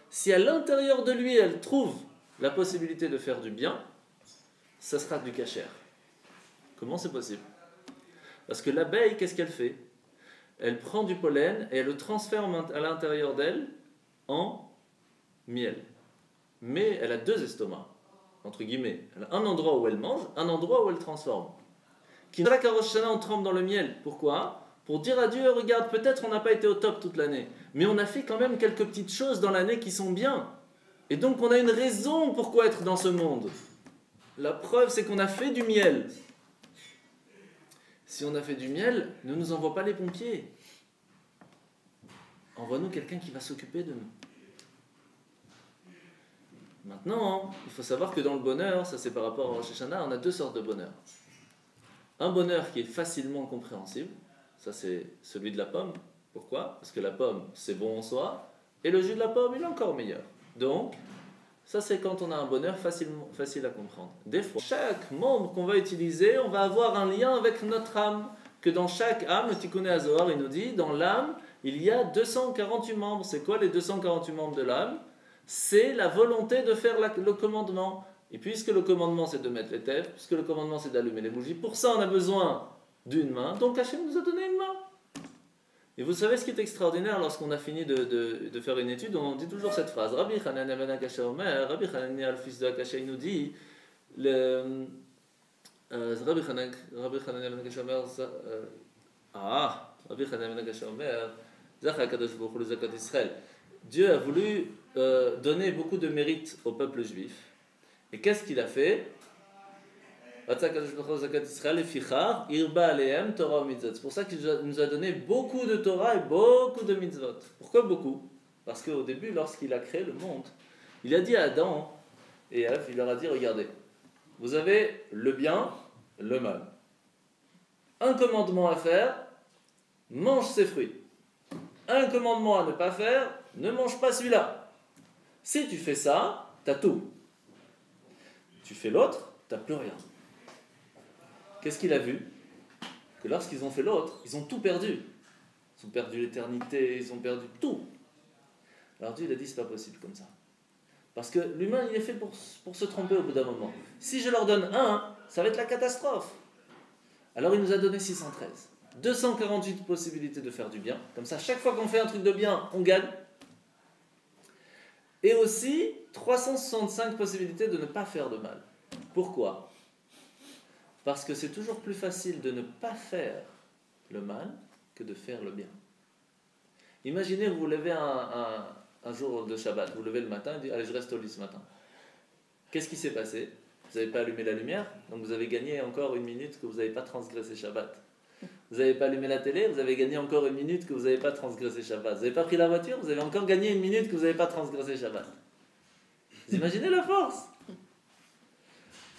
Si à l'intérieur de lui, elle trouve la possibilité de faire du bien, ça sera du cachère. Comment c'est possible? Parce que l'abeille, qu'est-ce qu'elle fait? Elle prend du pollen et elle le transforme à l'intérieur d'elle en miel. Mais elle a deux estomacs, entre guillemets. Elle a un endroit où elle mange, un endroit où elle transforme. Qui qu'à Rosh Hashanah, on trempe dans le miel. Pourquoi? Pour dire à Dieu, regarde, peut-être on n'a pas été au top toute l'année, mais on a fait quand même quelques petites choses dans l'année qui sont bien. Et donc on a une raison pourquoi être dans ce monde. La preuve, c'est qu'on a fait du miel. Si on a fait du miel, ne nous envoie pas les pompiers. Envoie-nous quelqu'un qui va s'occuper de nous. Maintenant, il faut savoir que dans le bonheur, ça c'est par rapport à Rosh Hashanah, on a deux sortes de bonheur. Un bonheur qui est facilement compréhensible, ça c'est celui de la pomme. Pourquoi? Parce que la pomme, c'est bon en soi, et le jus de la pomme, il est encore meilleur. Donc, ça c'est quand on a un bonheur facile à comprendre. Des fois, chaque membre qu'on va utiliser, on va avoir un lien avec notre âme. Que dans chaque âme, le Tikkun HaZohar, il nous dit, dans l'âme, il y a 248 membres. C'est quoi les 248 membres de l'âme? C'est la volonté de faire le commandement. Et puisque le commandement c'est de mettre les têtes, puisque le commandement c'est d'allumer les bougies, pour ça on a besoin d'une main, donc Hachem nous a donné une main. Et vous savez ce qui est extraordinaire lorsqu'on a fini de faire une étude, on dit toujours cette phrase. Rabbi Hanania ben Akasha Omer, Rabbi Hanania le fils de Akasha, il nous dit, Rabbi Hanania ben Akasha Omer, Rabbi Hanania ben Akasha Omer, Zachar Kadosh Baruch Hu le Zakat Israël. Dieu a voulu donner beaucoup de mérite au peuple juif. Et qu'est-ce qu'il a fait? C'est pour ça qu'il nous a donné beaucoup de Torah et beaucoup de mitzvot. Pourquoi beaucoup? Parce qu'au début, lorsqu'il a créé le monde, il a dit à Adam et Ève, il leur a dit, regardez, vous avez le bien, le mal. Un commandement à faire, mange ses fruits. Un commandement à ne pas faire, ne mange pas celui-là. Si tu fais ça, t'as tout. Tu fais l'autre, t'as plus rien. Qu'est-ce qu'il a vu? Que lorsqu'ils ont fait l'autre, ils ont tout perdu. Ils ont perdu l'éternité, ils ont perdu tout. Alors Dieu il a dit, c'est pas possible comme ça. Parce que l'humain, il est fait pour se tromper au bout d'un moment. Si je leur donne un, ça va être la catastrophe. Alors il nous a donné 613. 248 possibilités de faire du bien. Comme ça, chaque fois qu'on fait un truc de bien, on gagne. Et aussi 365 possibilités de ne pas faire de mal. Pourquoi? Parce que c'est toujours plus facile de ne pas faire le mal que de faire le bien. Imaginez, vous vous levez un jour de Shabbat, vous levez le matin et dites, allez, je reste au lit ce matin. Qu'est-ce qui s'est passé? Vous n'avez pas allumé la lumière, donc vous avez gagné encore une minute que vous n'avez pas transgressé Shabbat. Vous n'avez pas allumé la télé, vous avez gagné encore une minute que vous n'avez pas transgressé Shabbat. Vous n'avez pas pris la voiture, vous avez encore gagné une minute que vous n'avez pas transgressé Shabbat. Vous imaginez la force?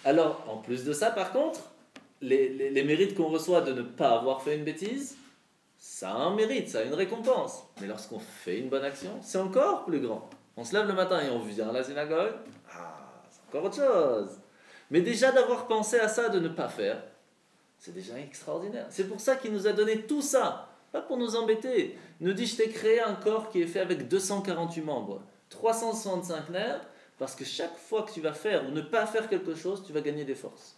Alors, en plus de ça, par contre, les mérites qu'on reçoit de ne pas avoir fait une bêtise, ça a un mérite, ça a une récompense. Mais lorsqu'on fait une bonne action, c'est encore plus grand. On se lève le matin et on vient à la synagogue, c'est encore autre chose. Mais déjà d'avoir pensé à ça, de ne pas faire, c'est déjà extraordinaire. C'est pour ça qu'il nous a donné tout ça, pas pour nous embêter. Il nous dit, je t'ai créé un corps qui est fait avec 248 membres, 365 nerfs, parce que chaque fois que tu vas faire ou ne pas faire quelque chose, tu vas gagner des forces.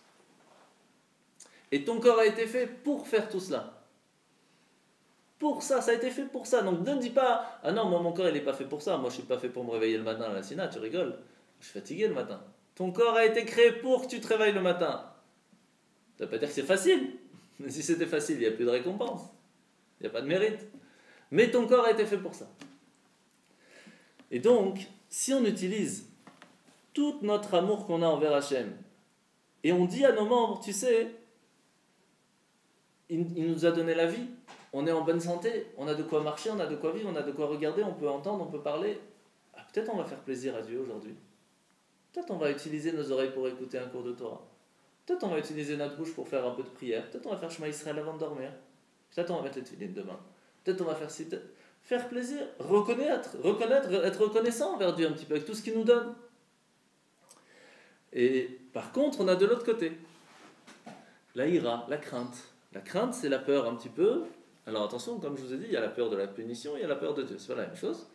Et ton corps a été fait pour faire tout cela. Pour ça, ça a été fait pour ça. Donc ne dis pas, ah non, moi mon corps il n'est pas fait pour ça, moi je ne suis pas fait pour me réveiller le matin à la Sina, tu rigoles. Je suis fatigué le matin. Ton corps a été créé pour que tu te réveilles le matin. Ça ne veut pas dire que c'est facile. Mais si c'était facile, il n'y a plus de récompense. Il n'y a pas de mérite. Mais ton corps a été fait pour ça. Et donc, si on utilise tout notre amour qu'on a envers Hachem, et on dit à nos membres, tu sais, il nous a donné la vie, on est en bonne santé, on a de quoi marcher, on a de quoi vivre, on a de quoi regarder, on peut entendre, on peut parler. Peut-être on va faire plaisir à Dieu aujourd'hui. Peut-être on va utiliser nos oreilles pour écouter un cours de Torah. Peut-être on va utiliser notre bouche pour faire un peu de prière. Peut-être on va faire Shema Israël avant de dormir. Peut-être on va mettre les tefilines demain. Peut-être on va faire ci. Faire plaisir, reconnaître, être reconnaissant envers Dieu un petit peu avec tout ce qu'il nous donne. Et par contre, on a de l'autre côté la ira, la crainte. La crainte, c'est la peur un petit peu. Alors attention, comme je vous ai dit, il y a la peur de la punition, il y a la peur de Dieu. C'est pas la même chose.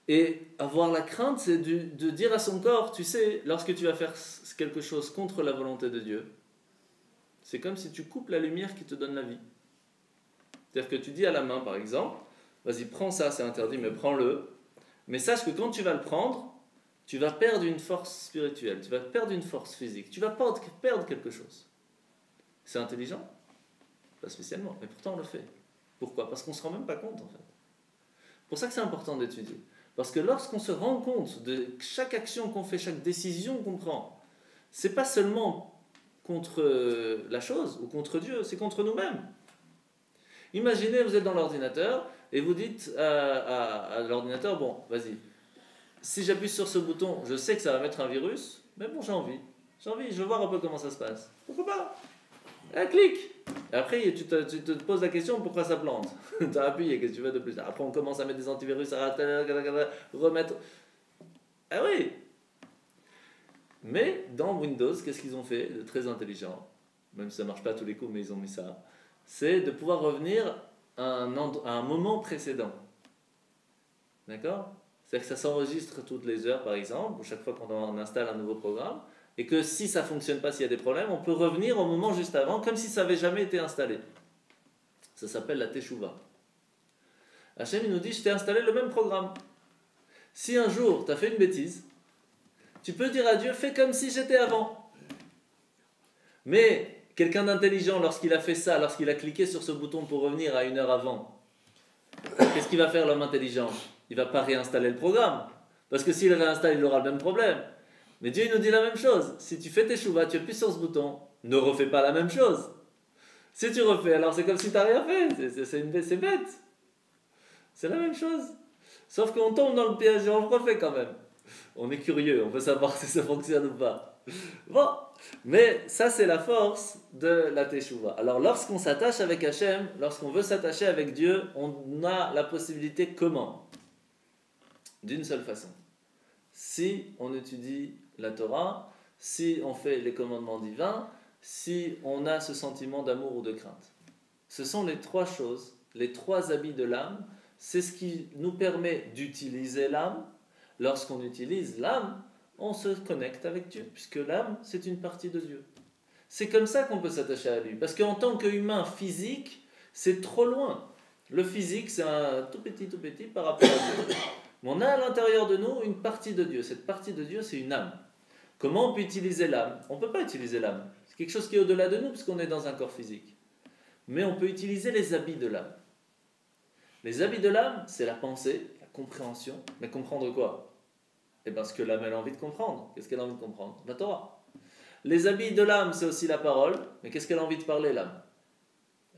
Et avoir la crainte, c'est de dire à son corps, tu sais, lorsque tu vas faire quelque chose contre la volonté de Dieu, c'est comme si tu coupes la lumière qui te donne la vie. C'est-à-dire que tu dis à la main, par exemple, vas-y, prends ça, c'est interdit, mais prends-le. Mais sache que quand tu vas le prendre, tu vas perdre une force spirituelle, tu vas perdre une force physique, tu vas perdre quelque chose. C'est intelligent? Pas spécialement, mais pourtant on le fait. Pourquoi? Parce qu'on ne se rend même pas compte, en fait. C'est pour ça que c'est important d'étudier. Parce que lorsqu'on se rend compte de chaque action qu'on fait, chaque décision qu'on prend, c'est pas seulement contre la chose ou contre Dieu, c'est contre nous-mêmes. Imaginez, vous êtes dans l'ordinateur et vous dites à l'ordinateur, bon, vas-y, si j'appuie sur ce bouton, je sais que ça va mettre un virus, mais bon, j'ai envie, je veux voir un peu comment ça se passe. Pourquoi pas? Clique. Et après, tu te poses la question pourquoi ça plante. Tu as appuyé, qu'est-ce que tu veux de plus? Après, on commence à mettre des antivirus, à remettre. Ah oui. Mais dans Windows, qu'est-ce qu'ils ont fait de très intelligent? Même si ça ne marche pas à tous les coups, mais ils ont mis ça. C'est de pouvoir revenir à un moment précédent. D'accord? C'est-à-dire que ça s'enregistre toutes les heures, par exemple, ou chaque fois qu'on installe un nouveau programme. Et que si ça ne fonctionne pas, s'il y a des problèmes, on peut revenir au moment juste avant, comme si ça n'avait jamais été installé. Ça s'appelle la Teshuvah. Hachem, il nous dit, je t'ai installé le même programme. Si un jour, tu as fait une bêtise, tu peux dire à Dieu, fais comme si j'étais avant. Mais quelqu'un d'intelligent, lorsqu'il a fait ça, lorsqu'il a cliqué sur ce bouton pour revenir à une heure avant, qu'est-ce qu'il va faire, l'homme intelligent? Il ne va pas réinstaller le programme. Parce que s'il le réinstalle, il aura le même problème. Mais Dieu il nous dit la même chose. Si tu fais tes chouvas, tu appuies sur ce bouton, ne refais pas la même chose. Si tu refais, alors c'est comme si tu n'as rien fait. C'est bête. C'est la même chose. Sauf qu'on tombe dans le piège et on le refait quand même. On est curieux, on veut savoir si ça fonctionne ou pas. Bon, mais ça c'est la force de la teshuva. Alors lorsqu'on s'attache avec Hachem, lorsqu'on veut s'attacher avec Dieu, on a la possibilité comment? D'une seule façon. Si on étudie la Torah, si on fait les commandements divins, si on a ce sentiment d'amour ou de crainte. Ce sont les trois choses, les trois habits de l'âme. C'est ce qui nous permet d'utiliser l'âme. Lorsqu'on utilise l'âme, on se connecte avec Dieu, puisque l'âme, c'est une partie de Dieu. C'est comme ça qu'on peut s'attacher à lui, parce qu'en tant qu'humain physique, c'est trop loin. Le physique, c'est un tout petit par rapport à Dieu. Mais on a à l'intérieur de nous une partie de Dieu. Cette partie de Dieu, c'est une âme. Comment on peut utiliser l'âme? On ne peut pas utiliser l'âme. C'est quelque chose qui est au-delà de nous, puisqu'on est dans un corps physique. Mais on peut utiliser les habits de l'âme. Les habits de l'âme, c'est la pensée, la compréhension. Mais comprendre quoi? Eh bien, ce que l'âme a envie de comprendre. Qu'est-ce qu'elle a envie de comprendre? La Torah. Les habits de l'âme, c'est aussi la parole. Mais qu'est-ce qu'elle a envie de parler, l'âme?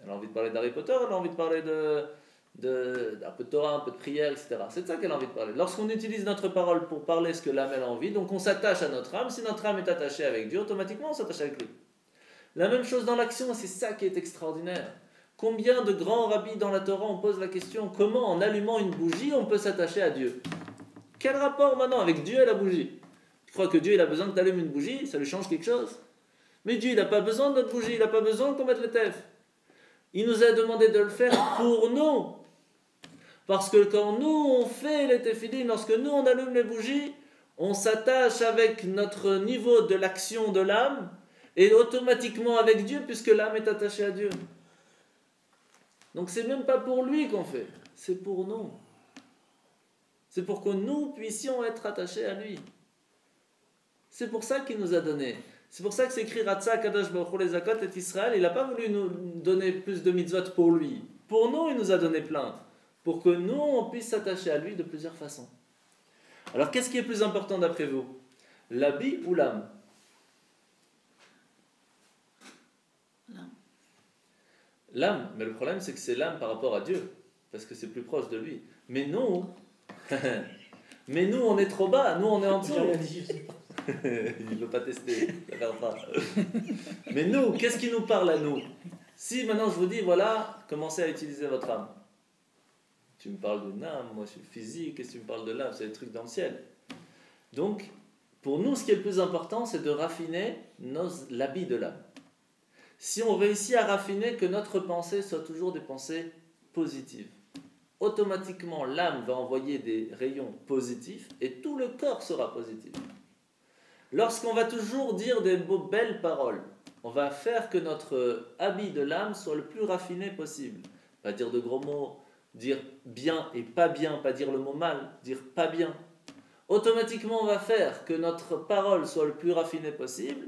Elle a envie de parler d'Harry Potter, elle a envie de parler d'un peu de Torah, un peu de prière, etc. C'est de ça qu'elle a envie de parler. Lorsqu'on utilise notre parole pour parler ce que l'âme a envie, donc on s'attache à notre âme. Si notre âme est attachée avec Dieu, automatiquement on s'attache avec lui. La même chose dans l'action, et c'est ça qui est extraordinaire. Combien de grands rabbis dans la Torah on pose la question comment en allumant une bougie on peut s'attacher à Dieu? Quel rapport maintenant avec Dieu et la bougie? Tu crois que Dieu il a besoin que tu allumes une bougie? Ça lui change quelque chose? Mais Dieu il n'a pas besoin de notre bougie, il n'a pas besoin qu'on mette le tef. Il nous a demandé de le faire pour nous. Parce que quand nous on fait les tefilines, lorsque nous on allume les bougies, on s'attache avec notre niveau de l'action de l'âme et automatiquement avec Dieu puisque l'âme est attachée à Dieu. Donc c'est même pas pour lui qu'on fait, c'est pour nous. C'est pour que nous puissions être attachés à lui. C'est pour ça qu'il nous a donné. C'est pour ça que c'est écrit Ratza Kadosh Baruch Hu les Zakot et Israël. Il n'a pas voulu nous donner plus de mitzvot pour lui. Pour nous, il nous a donné plein. Pour que nous, on puisse s'attacher à lui de plusieurs façons. Alors, qu'est-ce qui est plus important d'après vous? L'habit ou l'âme? L'âme. Mais le problème, c'est que c'est l'âme par rapport à Dieu. Parce que c'est plus proche de lui. Mais nous, on est trop bas. Nous, on est en dessous. Il ne veut pas tester. Mais nous, qu'est-ce qui nous parle à nous? Si maintenant je vous dis, voilà, commencez à utiliser votre âme. Tu me parles d'une âme, moi je suis physique, et si tu me parles de l'âme, c'est des trucs dans le ciel. Donc, pour nous, ce qui est le plus important, c'est de raffiner l'habit de l'âme. Si on réussit à raffiner que notre pensée soit toujours des pensées positives, automatiquement l'âme va envoyer des rayons positifs et tout le corps sera positif. Lorsqu'on va toujours dire des belles paroles, on va faire que notre habit de l'âme soit le plus raffiné possible. Pas dire de gros mots, dire bien et pas bien, pas dire le mot mal, dire pas bien. Automatiquement, on va faire que notre parole soit le plus raffinée possible,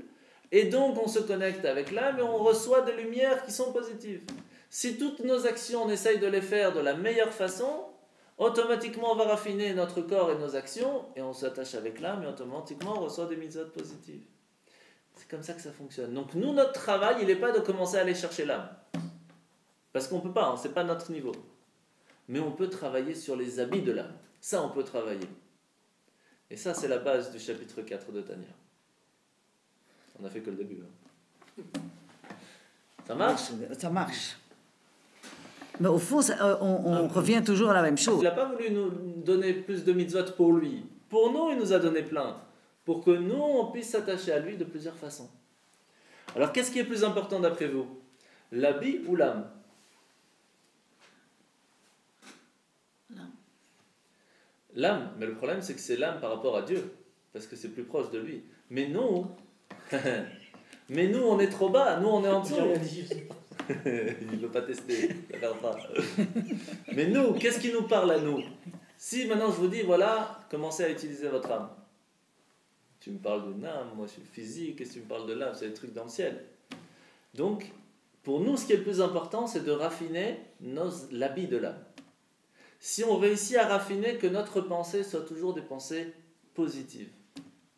et donc on se connecte avec l'âme et on reçoit des lumières qui sont positives. Si toutes nos actions, on essaye de les faire de la meilleure façon, automatiquement on va raffiner notre corps et nos actions, et on s'attache avec l'âme, et automatiquement on reçoit des mitzvot positives. C'est comme ça que ça fonctionne. Donc nous, notre travail, il n'est pas de commencer à aller chercher l'âme. Parce qu'on ne peut pas, ce n'est pas notre niveau. Mais on peut travailler sur les habits de l'âme. Ça, on peut travailler. Et ça, c'est la base du chapitre 4 de Tanya. On n'a fait que le début. Ça marche? Ça marche. Mais au fond, on revient toujours à la même chose. Il n'a pas voulu nous donner plus de mitzvot pour lui. Pour nous, il nous a donné plein. Pour que nous, on puisse s'attacher à lui de plusieurs façons. Alors, qu'est-ce qui est plus important d'après vous? L'habit ou l'âme? L'âme. Mais le problème, c'est que c'est l'âme par rapport à Dieu. Parce que c'est plus proche de lui. Mais nous, on est trop bas. Nous, on est en dessous. Il ne veut pas tester. Mais nous, qu'est-ce qui nous parle à nous? Si maintenant je vous dis, voilà, commencez à utiliser votre âme. Tu me parles d'une âme, moi je suis physique, et si tu me parles de l'âme, c'est des trucs dans le ciel. Donc, pour nous, ce qui est le plus important, c'est de raffiner l'habit de l'âme. Si on réussit à raffiner que notre pensée soit toujours des pensées positives,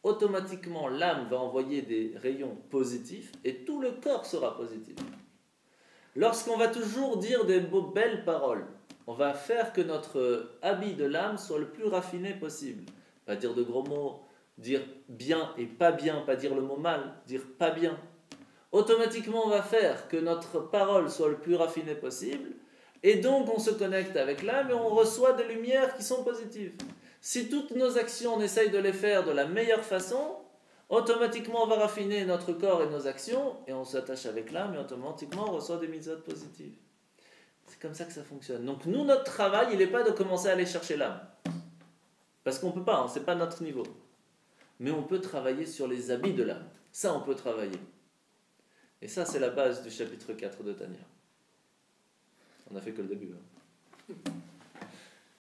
automatiquement l'âme va envoyer des rayons positifs et tout le corps sera positif. Lorsqu'on va toujours dire des belles paroles, on va faire que notre habit de l'âme soit le plus raffiné possible. Pas dire de gros mots, dire bien et pas bien, pas dire le mot mal, dire pas bien. Automatiquement, on va faire que notre parole soit le plus raffinée possible, et donc on se connecte avec l'âme et on reçoit des lumières qui sont positives. Si toutes nos actions, on essaye de les faire de la meilleure façon, automatiquement on va raffiner notre corps et nos actions, et on s'attache avec l'âme et automatiquement on reçoit des mitzvot positives. C'est comme ça que ça fonctionne. Donc nous, notre travail, il n'est pas de commencer à aller chercher l'âme. Parce qu'on ne peut pas, ce n'est pas notre niveau. Mais on peut travailler sur les habits de l'âme. Ça, on peut travailler. Et ça, c'est la base du chapitre 4 de Tanya. On n'a fait que le début.